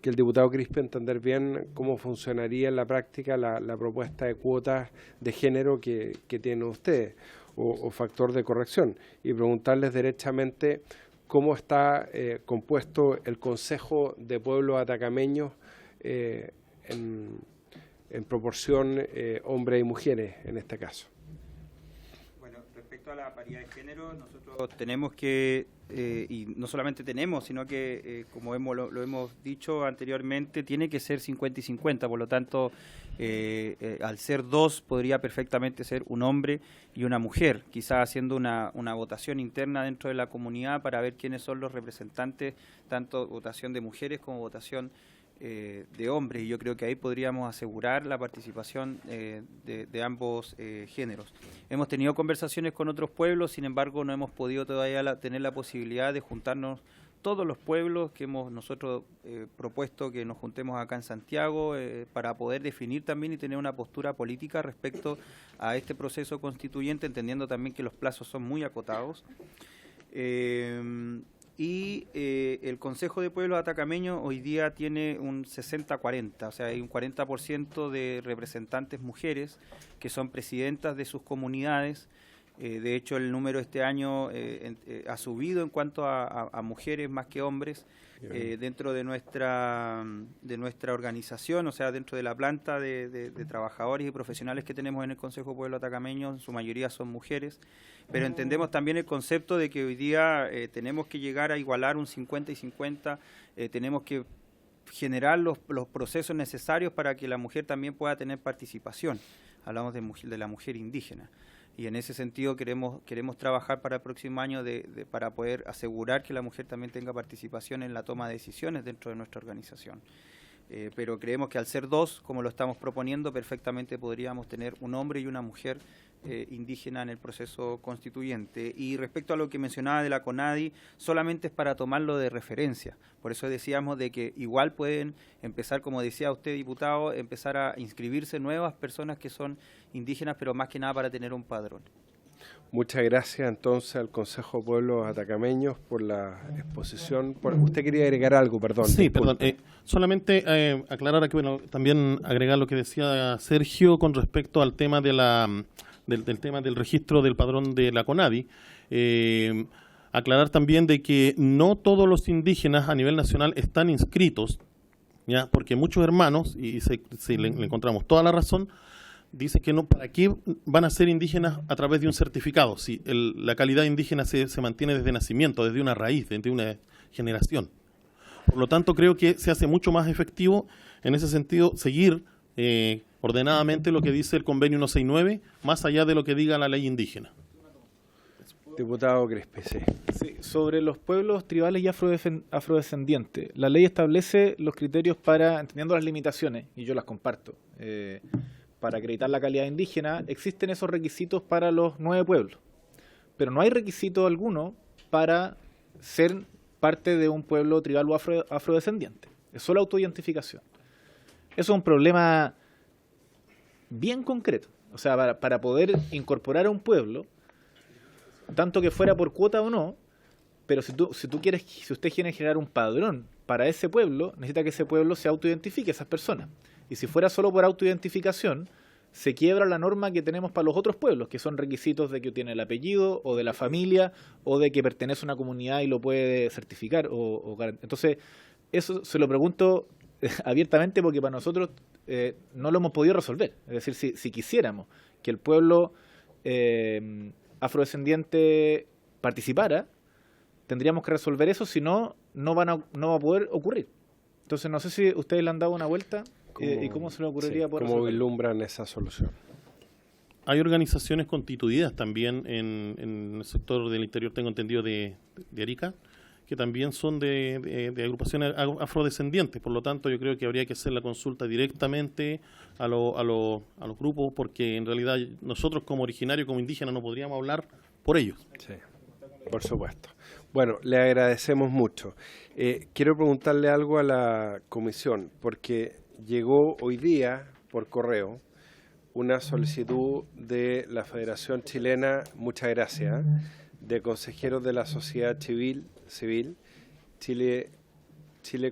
el diputado Crispi, entender bien cómo funcionaría en la práctica la propuesta de cuotas de género que tienen ustedes, o factor de corrección, y preguntarles derechamente cómo está compuesto el Consejo de Pueblos Atacameños en proporción hombres y mujeres en este caso. Bueno, respecto a la paridad de género, nosotros tenemos que, y no solamente tenemos, sino que como lo hemos dicho anteriormente, tiene que ser 50 y 50, por lo tanto, al ser 2 podría perfectamente ser un hombre y una mujer, quizás haciendo una votación interna dentro de la comunidad para ver quiénes son los representantes, tanto votación de mujeres como votación de hombres, y yo creo que ahí podríamos asegurar la participación de ambos géneros. Hemos tenido conversaciones con otros pueblos, sin embargo no hemos podido todavía tener la posibilidad de juntarnos todos los pueblos que hemos nosotros propuesto que nos juntemos acá en Santiago para poder definir también y tener una postura política respecto a este proceso constituyente, entendiendo también que los plazos son muy acotados. El Consejo de Pueblos Atacameños hoy día tiene un 60-40, o sea, hay un 40% de representantes mujeres que son presidentas de sus comunidades. De hecho, el número este año ha subido en cuanto a mujeres más que hombres dentro de nuestra organización, o sea, dentro de la planta de trabajadores y profesionales que tenemos en el Consejo de Pueblos Atacameños, en su mayoría son mujeres, pero entendemos también el concepto de que hoy día tenemos que llegar a igualar un 50 y 50, tenemos que generar los procesos necesarios para que la mujer también pueda tener participación. Hablamos de la mujer indígena. Y en ese sentido queremos trabajar para el próximo año para poder asegurar que la mujer también tenga participación en la toma de decisiones dentro de nuestra organización. Pero creemos que al ser dos, como lo estamos proponiendo, perfectamente podríamos tener un hombre y una mujer indígena en el proceso constituyente. Y respecto a lo que mencionaba de la CONADI, solamente es para tomarlo de referencia. Por eso decíamos de que igual pueden empezar, como decía usted, diputado, empezar a inscribirse nuevas personas que son indígenas, pero más que nada para tener un padrón. Muchas gracias entonces al Consejo de Pueblos Atacameños por la exposición. Usted quería agregar algo, perdón. Sí, disculpe. perdón. Solamente aclarar aquí, bueno, también agregar lo que decía Sergio con respecto al tema de del tema del registro del padrón de la CONADI. Aclarar también de que no todos los indígenas a nivel nacional están inscritos, ¿ya? Porque muchos hermanos, y le encontramos toda la razón, dicen que no, ¿para qué van a ser indígenas a través de un certificado? Si la calidad indígena se mantiene desde nacimiento, desde una raíz, desde una generación. Por lo tanto, creo que se hace mucho más efectivo en ese sentido seguir ordenadamente lo que dice el convenio 169, más allá de lo que diga la ley indígena. Diputado Crespi, sí. Sí, sobre los pueblos tribales y afrodescendientes, la ley establece los criterios para, entendiendo las limitaciones, y yo las comparto, para acreditar la calidad indígena, existen esos requisitos para los 9 pueblos, pero no hay requisito alguno para ser parte de un pueblo tribal o afrodescendiente. Es solo autoidentificación. Eso es un problema bien concreto. O sea, para poder incorporar a un pueblo, tanto que fuera por cuota o no, pero si usted quiere generar un padrón para ese pueblo, necesita que ese pueblo se autoidentifique, esas personas. Y si fuera solo por autoidentificación, se quiebra la norma que tenemos para los otros pueblos, que son requisitos de que tiene el apellido, o de la familia, o de que pertenece a una comunidad y lo puede certificar. Entonces, eso se lo pregunto abiertamente porque para nosotros no lo hemos podido resolver. Es decir, si quisiéramos que el pueblo afrodescendiente participara, tendríamos que resolver eso, si no, no va a poder ocurrir. Entonces, no sé si ustedes le han dado una vuelta y cómo se le ocurriría poder ¿Cómo resolverlo? vislumbran esa solución? Hay organizaciones constituidas también en el sector del interior, tengo entendido, de Arica, que también son de agrupaciones afrodescendientes. Por lo tanto, yo creo que habría que hacer la consulta directamente a los grupos, porque en realidad nosotros como originarios, como indígenas, no podríamos hablar por ellos. Sí, por supuesto. Bueno, le agradecemos mucho. Quiero preguntarle algo a la comisión, porque llegó hoy día por correo una solicitud de la Federación Chilena, muchas gracias, de consejeros de la sociedad civil, Chile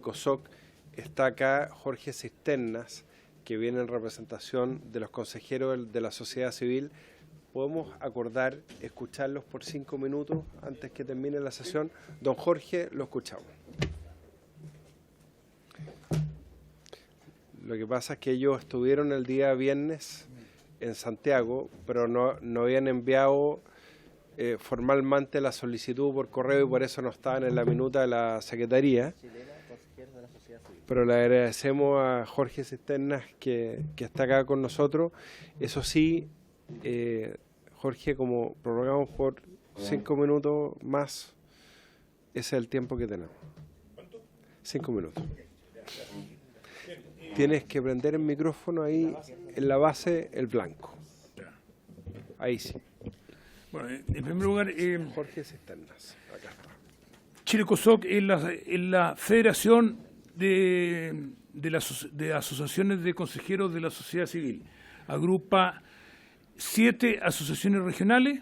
COSOC. Está acá Jorge Cisternas, que viene en representación de los consejeros de la sociedad civil. ¿Podemos acordar escucharlos por 5 minutos antes que termine la sesión? Don Jorge, lo escuchamos. Lo que pasa es que ellos estuvieron el día viernes en Santiago, pero no habían enviado formalmente la solicitud por correo y por eso no estaban en la minuta de la Secretaría. Pero le agradecemos a Jorge Cisternas que está acá con nosotros. Eso sí, Jorge, como prorrogamos por 5 minutos más, ese es el tiempo que tenemos. 5 minutos. Tienes que prender el micrófono ahí en la base, el blanco. Ahí sí. Bueno, en primer lugar, Jorge Cisternas, acá está. Chile-COSOC es la federación de asociaciones de consejeros de la sociedad civil. Agrupa 7 asociaciones regionales,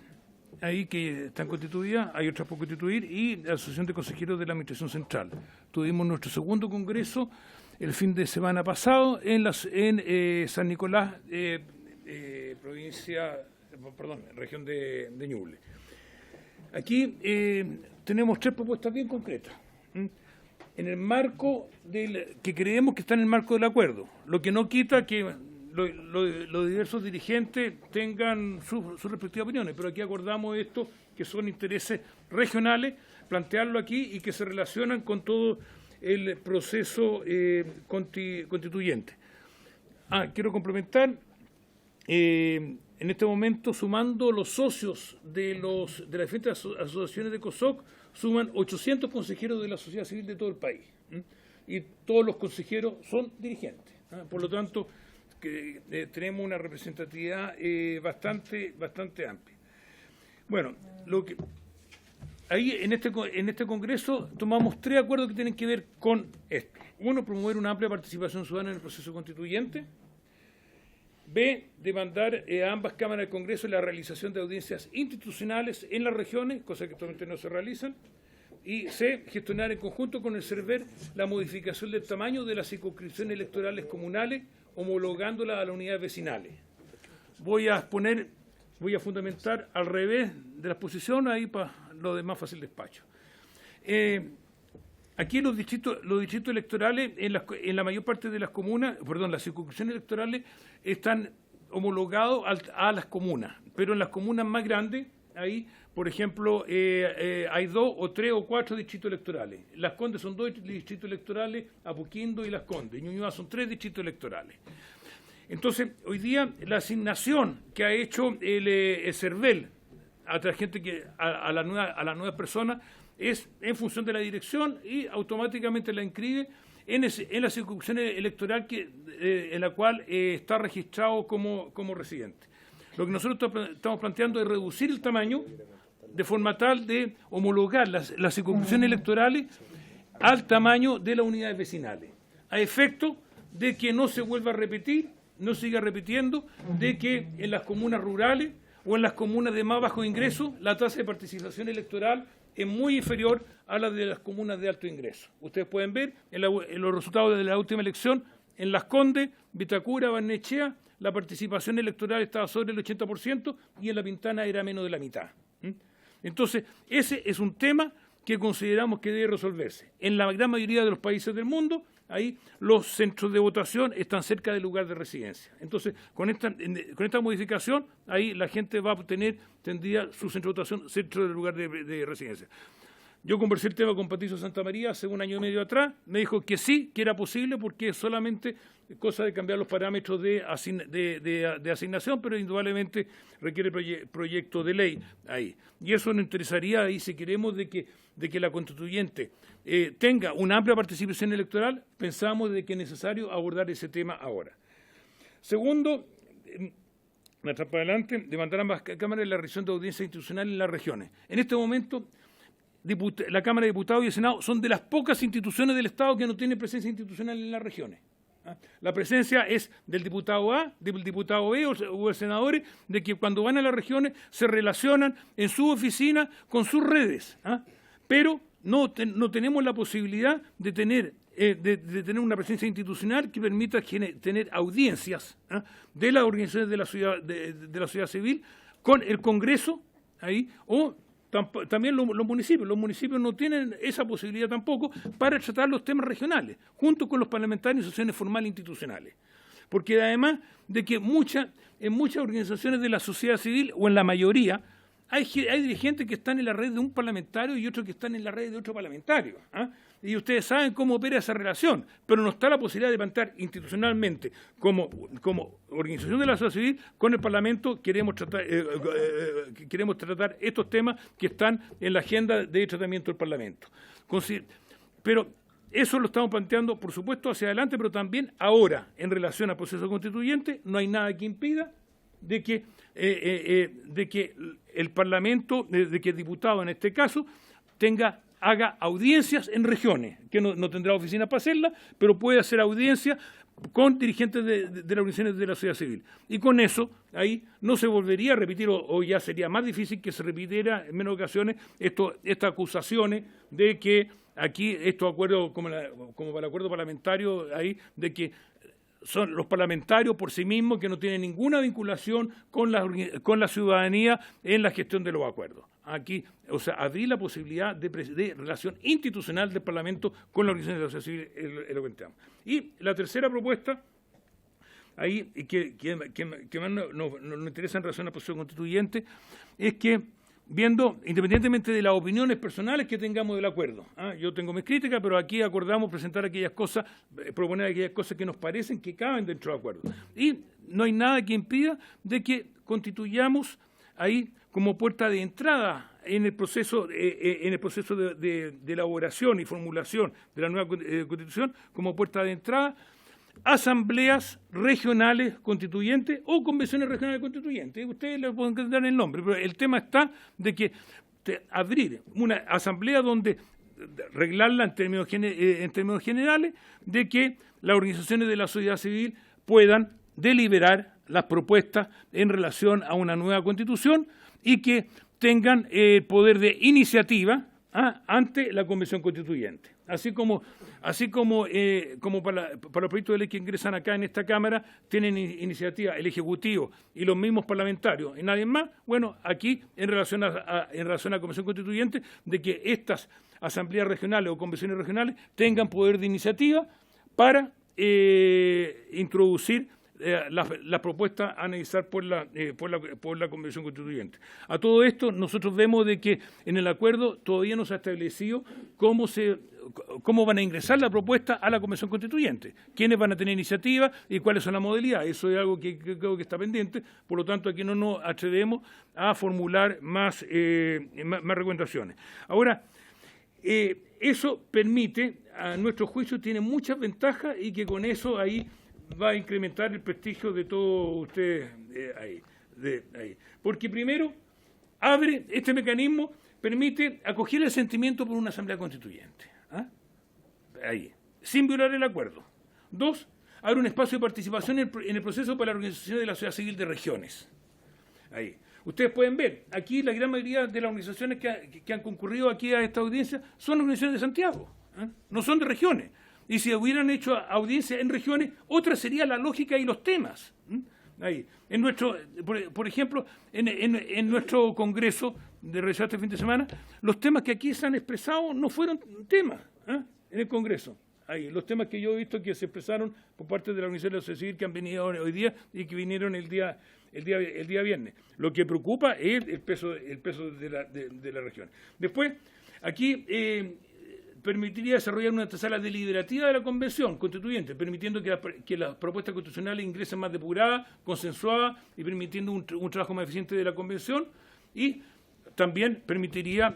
ahí que están constituidas, hay otras por constituir, y la Asociación de Consejeros de la Administración Central. Tuvimos nuestro segundo congreso el fin de semana pasado en San Nicolás, región de Ñuble. Aquí tenemos 3 propuestas bien concretas, en el marco que creemos que está en el marco del acuerdo, lo que no quita que los diversos dirigentes tengan sus respectivas opiniones, pero aquí acordamos esto, que son intereses regionales, plantearlo aquí y que se relacionan con todo el proceso constituyente. Quiero complementar, en este momento, sumando los socios de las diferentes asociaciones de COSOC, suman 800 consejeros de la sociedad civil de todo el país, y todos los consejeros son dirigentes. Por lo tanto, tenemos una representatividad bastante amplia. Bueno, ahí en este Congreso tomamos 3 acuerdos que tienen que ver con esto. Uno, promover una amplia participación ciudadana en el proceso constituyente. B, demandar a ambas cámaras del Congreso la realización de audiencias institucionales en las regiones, cosa que actualmente no se realizan. Y C, gestionar en conjunto con el CERVEL la modificación del tamaño de las circunscripciones electorales comunales, homologándolas a las unidades vecinales. Voy a fundamentar al revés de la exposición, ahí para lo de más fácil despacho. Aquí los distritos electorales, en la mayor parte de las comunas, las circunscripciones electorales están homologados a las comunas, pero en las comunas más grandes, ahí, por ejemplo, hay 2 o 3 o 4 distritos electorales. Las Condes son 2 distritos electorales, Apoquindo y Las Condes. Ñuñoa son 3 distritos electorales. Entonces, hoy día, la asignación que ha hecho el CERVEL a la gente a las nuevas personas es en función de la dirección y automáticamente la inscribe en la circunscripción electoral en la cual está registrado como residente. Lo que nosotros estamos planteando es reducir el tamaño de forma tal de homologar las circunscripciones electorales al tamaño de las unidades vecinales, a efecto de que no se vuelva a repetir, no siga repitiendo, de que en las comunas rurales o en las comunas de más bajo ingreso la tasa de participación electoral es muy inferior a la de las comunas de alto ingreso. Ustedes pueden ver en los resultados de la última elección, en Las Condes, Vitacura, Barnechea, la participación electoral estaba sobre el 80% y en La Pintana era menos de la mitad. Entonces, ese es un tema que consideramos que debe resolverse. En la gran mayoría de los países del mundo, ahí los centros de votación están cerca del lugar de residencia. Entonces, con esta modificación, ahí la gente tendría su centro de votación centro del lugar de residencia. Yo conversé el tema con Patricio Santamaría hace 1 año y medio atrás, me dijo que sí, que era posible porque es solamente cosa de cambiar los parámetros de asignación, pero indudablemente requiere proyecto de ley ahí. Y eso nos interesaría ahí, si queremos, de que la constituyente tenga una amplia participación electoral, pensamos de que es necesario abordar ese tema ahora. Segundo, para adelante, demandar a ambas cámaras la realización de audiencias institucionales en las regiones. En este momento, la Cámara de Diputados y el Senado son de las pocas instituciones del Estado que no tienen presencia institucional en las regiones. La presencia es del diputado A, del diputado B o de senadores, de que cuando van a las regiones se relacionan en su oficina con sus redes, pero no tenemos la posibilidad de tener una presencia institucional que permita tener audiencias de las organizaciones de la sociedad civil con el Congreso ahí, o también los municipios. Los municipios no tienen esa posibilidad tampoco para tratar los temas regionales, junto con los parlamentarios y asociaciones formales institucionales. Porque además de que en muchas organizaciones de la sociedad civil, o en la mayoría, hay dirigentes que están en la red de un parlamentario y otros que están en la red de otro parlamentario. Y ustedes saben cómo opera esa relación, pero no está la posibilidad de plantear institucionalmente como organización de la sociedad civil con el Parlamento. Queremos tratar estos temas que están en la agenda de tratamiento del Parlamento. Pero eso lo estamos planteando, por supuesto, hacia adelante, pero también ahora, en relación al proceso constituyente, no hay nada que impida de que el Parlamento, de que el diputado en este caso, tenga haga audiencias en regiones, que no tendrá oficinas para hacerlas, pero puede hacer audiencias con dirigentes de las organizaciones de la sociedad civil. Y con eso, ahí no se volvería a repetir, o ya sería más difícil que se repitiera en menos ocasiones estas acusaciones de que aquí estos acuerdos, como para el acuerdo parlamentario, ahí, de que son los parlamentarios por sí mismos que no tienen ninguna vinculación con la ciudadanía en la gestión de los acuerdos. Aquí, o sea, abrir la posibilidad de relación institucional del Parlamento con la organización de la sociedad civil es lo que planteamos. Y la tercera propuesta, ahí que más nos interesa en relación a la posición constituyente, es que, viendo, independientemente de las opiniones personales que tengamos del acuerdo, yo tengo mis críticas, pero aquí acordamos presentar aquellas cosas, proponer aquellas cosas que nos parecen que caben dentro del acuerdo. Y no hay nada que impida de que constituyamos ahí como puerta de entrada en el proceso de elaboración y formulación de la nueva Constitución, como puerta de entrada, asambleas regionales constituyentes o convenciones regionales constituyentes. Ustedes le pueden dar el nombre, pero el tema está de que abrir una asamblea donde reglarla en términos generales, de que las organizaciones de la sociedad civil puedan deliberar las propuestas en relación a una nueva Constitución y que tengan el poder de iniciativa ante la Convención Constituyente. Así como para los proyectos de ley que ingresan acá en esta Cámara tienen iniciativa el Ejecutivo y los mismos parlamentarios y nadie más, bueno, aquí en relación a la Convención Constituyente, de que estas asambleas regionales o convenciones regionales tengan poder de iniciativa para introducir la propuesta a analizar por la Convención Constituyente. A todo esto, nosotros vemos de que en el acuerdo todavía no se ha establecido cómo van a ingresar la propuesta a la Convención Constituyente, quiénes van a tener iniciativa y cuáles son las modalidades. Eso es algo que creo que está pendiente, por lo tanto aquí no nos atrevemos a formular más recomendaciones. Ahora, eso permite, a nuestro juicio, tiene muchas ventajas y que con eso ahí va a incrementar el prestigio de todos ustedes ahí. Porque primero, este mecanismo permite acoger el sentimiento por una asamblea constituyente, ahí, sin violar el acuerdo. Dos, abre un espacio de participación en el proceso para la organización de la sociedad civil de regiones. Ahí. Ustedes pueden ver, aquí la gran mayoría de las organizaciones que han concurrido aquí a esta audiencia son organizaciones de Santiago, no son de regiones. Y si hubieran hecho audiencia en regiones, otra sería la lógica y los temas. Ahí. Por ejemplo, en nuestro congreso de realizado este fin de semana, los temas que aquí se han expresado no fueron temas en el congreso. Ahí, los temas que yo he visto que se expresaron por parte de la Organización de la Sociedad Civil que han venido hoy día y que vinieron el día viernes. Lo que preocupa es el peso de la región. Después, aquí permitiría desarrollar una antesala deliberativa de la Convención Constituyente, permitiendo que las propuestas constitucionales ingresen más depuradas, consensuadas y permitiendo un trabajo más eficiente de la Convención, y también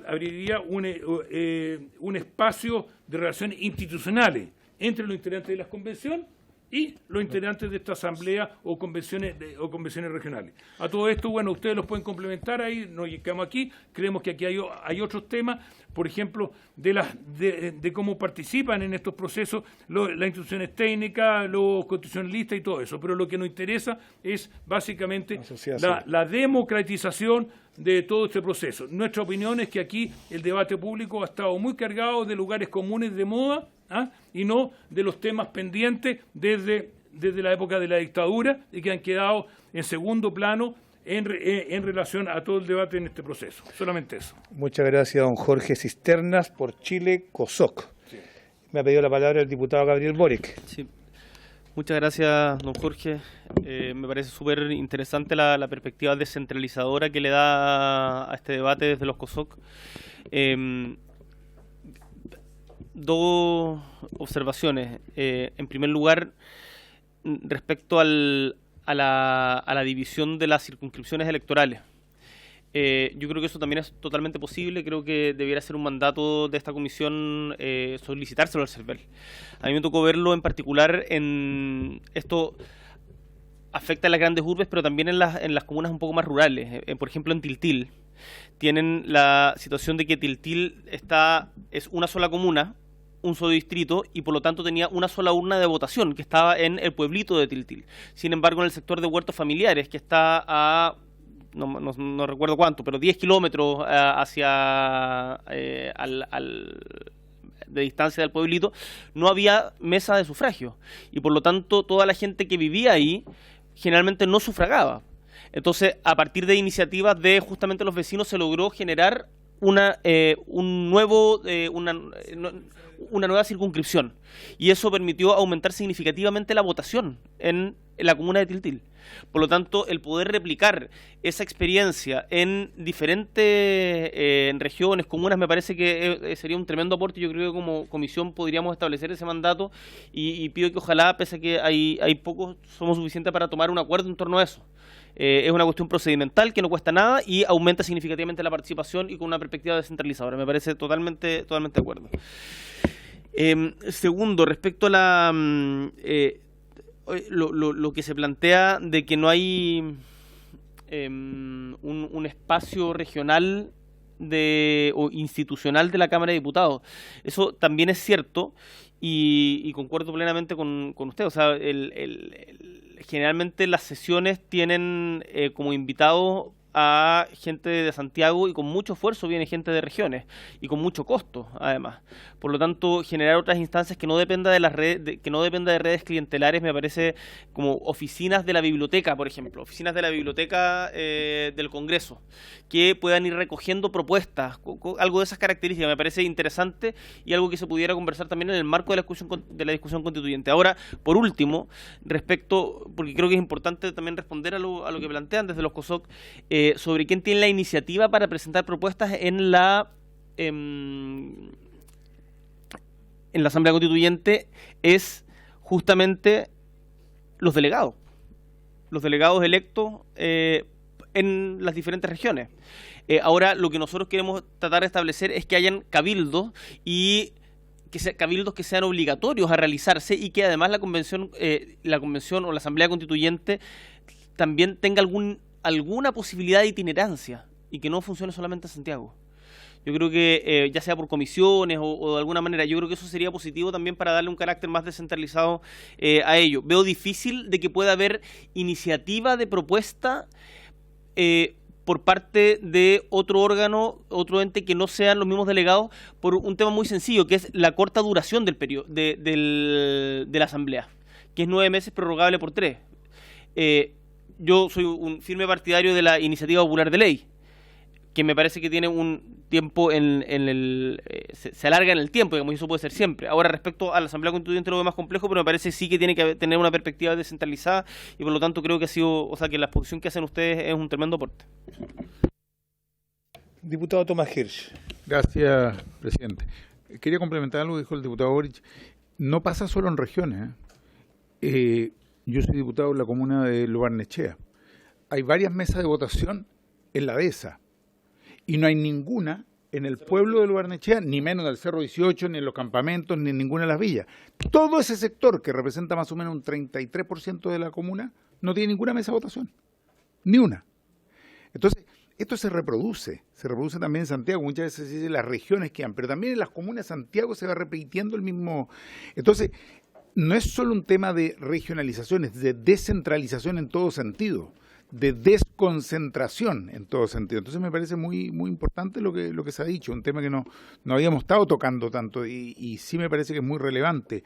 abriría un espacio de relaciones institucionales entre los integrantes de la Convención y los integrantes de esta asamblea o convenciones regionales. A todo esto, bueno, ustedes los pueden complementar ahí, nos quedamos aquí, creemos que aquí hay otros temas, por ejemplo, de cómo participan en estos procesos las instituciones técnicas, los constitucionalistas y todo eso, pero lo que nos interesa es básicamente la democratización de todo este proceso. Nuestra opinión es que aquí el debate público ha estado muy cargado de lugares comunes de moda, y no de los temas pendientes desde la época de la dictadura y que han quedado en segundo plano en relación a todo el debate en este proceso. Solamente eso. Muchas gracias, don Jorge Cisternas, por Chile COSOC. Sí. Me ha pedido la palabra el diputado Gabriel Boric. Sí. Muchas gracias, don Jorge. Me parece súper interesante la perspectiva descentralizadora que le da a este debate desde los COSOC. Dos observaciones. En primer lugar, respecto a la división de las circunscripciones electorales. Yo creo que eso también es totalmente posible. Creo que debiera ser un mandato de esta comisión solicitárselo al CERVEL. A mí me tocó verlo en particular esto afecta a las grandes urbes, pero también en las comunas un poco más rurales. Por ejemplo, en Tiltil. tienen la situación de que Tiltil es una sola comuna, un solo distrito, y por lo tanto tenía una sola urna de votación que estaba en el pueblito de Tiltil. Sin embargo, en el sector de huertos familiares, que está a no recuerdo cuánto, pero 10 kilómetros de distancia del pueblito, no había mesa de sufragio, y por lo tanto toda la gente que vivía ahí generalmente no sufragaba. Entonces, a partir de iniciativas de justamente los vecinos, se logró generar una nueva circunscripción, y eso permitió aumentar significativamente la votación en la comuna de Tiltil. Por lo tanto, el poder replicar esa experiencia en diferentes regiones, comunas, me parece que sería un tremendo aporte. Yo creo que como comisión podríamos establecer ese mandato, y pido que ojalá, pese a que hay pocos, somos suficientes para tomar un acuerdo en torno a eso. Es una cuestión procedimental que no cuesta nada y aumenta significativamente la participación, y con una perspectiva descentralizadora. Me parece totalmente de acuerdo. Segundo, respecto a lo que se plantea de que no hay un espacio regional o institucional de la Cámara de Diputados. Eso también es cierto, y concuerdo plenamente con usted. O sea, generalmente las sesiones tienen como invitados a gente de Santiago, y con mucho esfuerzo viene gente de regiones, y con mucho costo además. Por lo tanto, generar otras instancias que no dependa de las redes, que no dependa de redes clientelares, me parece, como oficinas de la biblioteca, por ejemplo, oficinas de la biblioteca del Congreso, que puedan ir recogiendo propuestas, algo de esas características, me parece interesante, y algo que se pudiera conversar también en el marco de la discusión constituyente. Ahora, por último, porque creo que es importante también responder a lo que plantean desde los COSOC, sobre quién tiene la iniciativa para presentar propuestas en la Asamblea Constituyente, es justamente los delegados electos en las diferentes regiones. Ahora, lo que nosotros queremos tratar de establecer es que hayan cabildos, y cabildos que sean obligatorios a realizarse, y que además la convención o la Asamblea Constituyente también tenga alguna posibilidad de itinerancia, y que no funcione solamente en Santiago. Yo creo que ya sea por comisiones o de alguna manera, yo creo que eso sería positivo también para darle un carácter más descentralizado a ello. Veo difícil de que pueda haber iniciativa de propuesta por parte de otro órgano, otro ente que no sean los mismos delegados, por un tema muy sencillo, que es la corta duración del periodo de la Asamblea, que es 9 meses prorrogable por 3. Yo soy un firme partidario de la iniciativa popular de ley, que me parece que tiene un tiempo se alarga en el tiempo, digamos, y eso puede ser siempre. Ahora, respecto a la Asamblea Constituyente, lo veo más complejo, pero me parece sí que tiene que tener una perspectiva descentralizada, y por lo tanto creo que que la exposición que hacen ustedes es un tremendo aporte. Diputado Tomás Hirsch. Gracias, presidente. Quería complementar algo que dijo el diputado Boric. No pasa solo en regiones. Yo soy diputado en la comuna de Lo Barnechea. Hay varias mesas de votación en la dehesa, y no hay ninguna en el pueblo de Lo Barnechea, ni menos en el Cerro 18, ni en los campamentos, ni en ninguna de las villas. Todo ese sector, que representa más o menos un 33% de la comuna, no tiene ninguna mesa de votación. Ni una. Entonces, esto se reproduce también en Santiago. Muchas veces se dice las regiones quedan, pero también en las comunas de Santiago se va repitiendo el mismo. Entonces, no es solo un tema de regionalización, es de descentralización en todo sentido, de desconcentración en todo sentido. Entonces me parece muy importante lo que se ha dicho, un tema que no habíamos estado tocando tanto, y sí me parece que es muy relevante.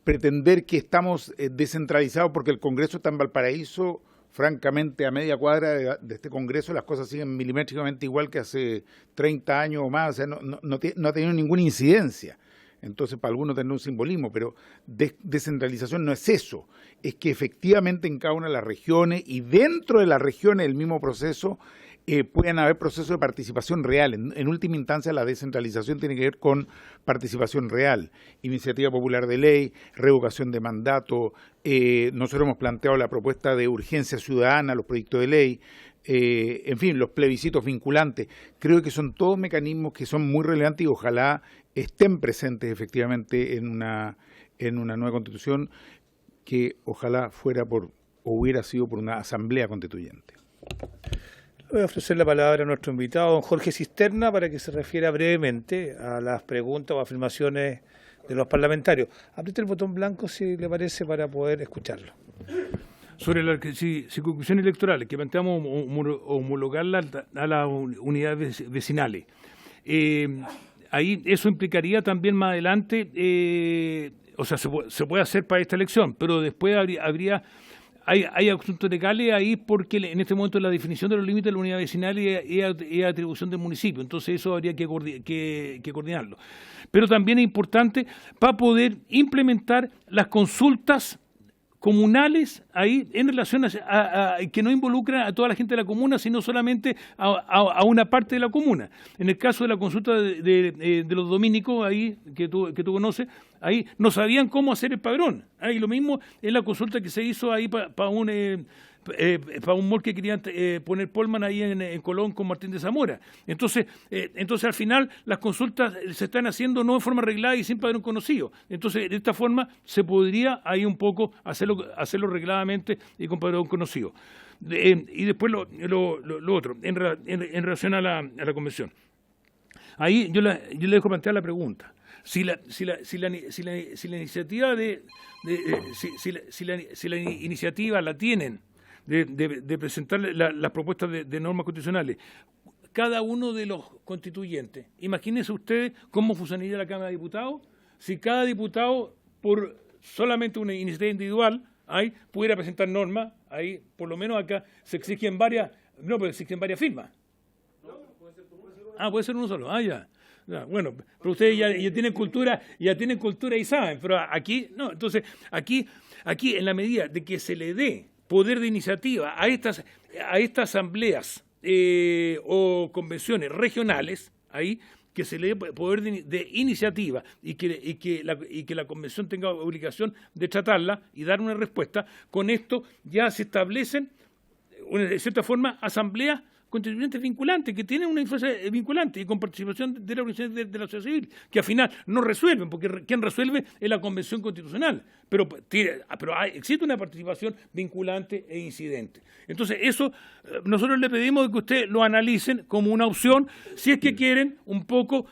Pretender que estamos descentralizados porque el Congreso está en Valparaíso, francamente, a media cuadra de este Congreso las cosas siguen milimétricamente igual que hace 30 años o más, o sea, no ha tenido ninguna incidencia. Entonces, para algunos tendrá un simbolismo, pero descentralización no es eso, es que efectivamente en cada una de las regiones, y dentro de las regiones el mismo proceso, pueden haber procesos de participación real. En última instancia, la descentralización tiene que ver con participación real, iniciativa popular de ley, revocación de mandato. Nosotros hemos planteado la propuesta de urgencia ciudadana, los proyectos de ley, en fin, los plebiscitos vinculantes. Creo que son todos mecanismos que son muy relevantes y ojalá estén presentes efectivamente en una nueva constitución, que ojalá hubiera sido por una asamblea constituyente. Voy a ofrecer la palabra a nuestro invitado, don Jorge Cisterna, para que se refiera brevemente a las preguntas o afirmaciones de los parlamentarios. Apriete el botón blanco, si le parece, para poder escucharlo. Sobre las circunscripciones electorales, que planteamos homologarlas a las unidades vecinales. Ahí eso implicaría también más adelante, o sea, se puede hacer para esta elección, pero después hay asuntos legales ahí, porque en este momento la definición de los límites de la unidad vecinal es atribución del municipio, entonces eso habría que coordinarlo. Pero también es importante para poder implementar las consultas comunales ahí en relación a que no involucran a toda la gente de la comuna, sino solamente a una parte de la comuna. En el caso de la consulta de los dominicos, ahí que tú conoces, ahí no sabían cómo hacer el padrón. Y lo mismo es la consulta que se hizo ahí para un mall que querían poner Polman ahí en Colón con Martín de Zamora. Entonces al final las consultas se están haciendo no de forma arreglada y sin padrón conocido. Entonces de esta forma se podría ahí un poco hacerlo regladamente y con padrón conocido. Y después lo otro, en relación a la convención. Ahí yo le dejo plantear la pregunta. Si la iniciativa la tienen de presentar las propuestas de normas constitucionales, cada uno de los constituyentes, imagínense ustedes cómo funcionaría la Cámara de Diputados si cada diputado, por solamente una iniciativa individual, ahí pudiera presentar normas. Ahí, por lo menos acá, se exigen varias firmas. Puede ser uno solo. Ya. Bueno, pero ustedes ya tienen cultura y saben, pero aquí no. Entonces, aquí en la medida de que se le dé poder de iniciativa a estas asambleas o convenciones regionales, ahí que se le dé poder de iniciativa y que la convención tenga obligación de tratarla y dar una respuesta, con esto ya se establecen, de cierta forma, asambleas constituyentes vinculantes, que tienen una influencia vinculante y con participación de la organización de la sociedad civil, que al final no resuelven, porque quien resuelve es la Convención Constitucional, pero existe una participación vinculante e incidente. Entonces eso, nosotros le pedimos que ustedes lo analicen como una opción, si es que quieren un poco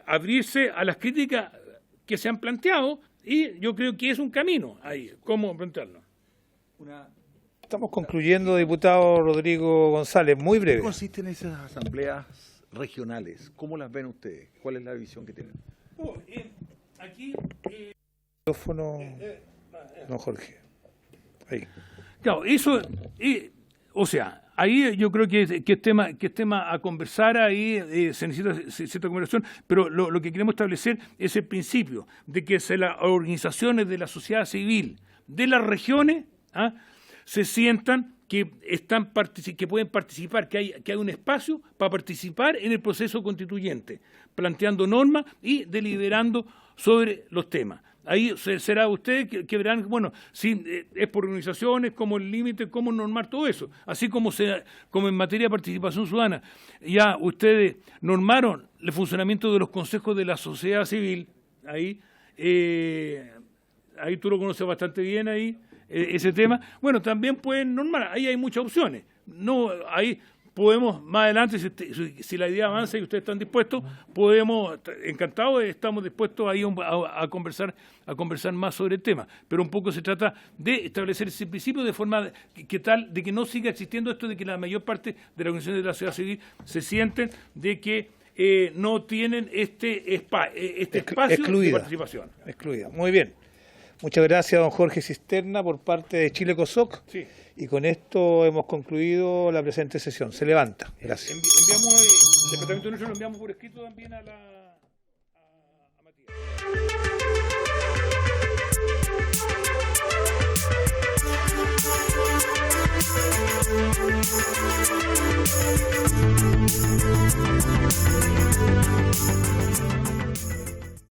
abrirse a las críticas que se han planteado, y yo creo que es un camino ahí, cómo plantearlo. Estamos concluyendo, diputado Rodrigo González, muy breve. ¿Qué consisten esas asambleas regionales? ¿Cómo las ven ustedes? ¿Cuál es la visión que tienen? Aquí... Micrófono, don Jorge. Ahí. Claro, eso... o sea, ahí yo creo que es tema a conversar, ahí se necesita cierta conversación, pero lo que queremos establecer es el principio de que las organizaciones de la sociedad civil de las regiones se sientan que pueden participar, que hay un espacio para participar en el proceso constituyente, planteando normas y deliberando sobre los temas. Ahí será ustedes que verán, bueno, si es por organizaciones, como el límite, cómo normar todo eso. Así como en materia de participación ciudadana, ya ustedes normaron el funcionamiento de los consejos de la sociedad civil, ahí tú lo conoces bastante bien ahí, ese tema. Bueno, también pueden normar, ahí hay muchas opciones. No, ahí podemos más adelante, si la idea avanza y ustedes están dispuestos, encantados, estamos dispuestos ahí a conversar más sobre el tema. Pero un poco se trata de establecer ese principio de forma de que no siga existiendo esto de que la mayor parte de las organizaciones de la sociedad civil se sienten de que no tienen este espacio de participación. Excluida. Muy bien. Muchas gracias, don Jorge Cisterna, por parte de Chile COSOC. Sí. Y con esto hemos concluido la presente sesión. Se levanta. Gracias. Enviamos, el departamento de nuestro lo enviamos por escrito también a la...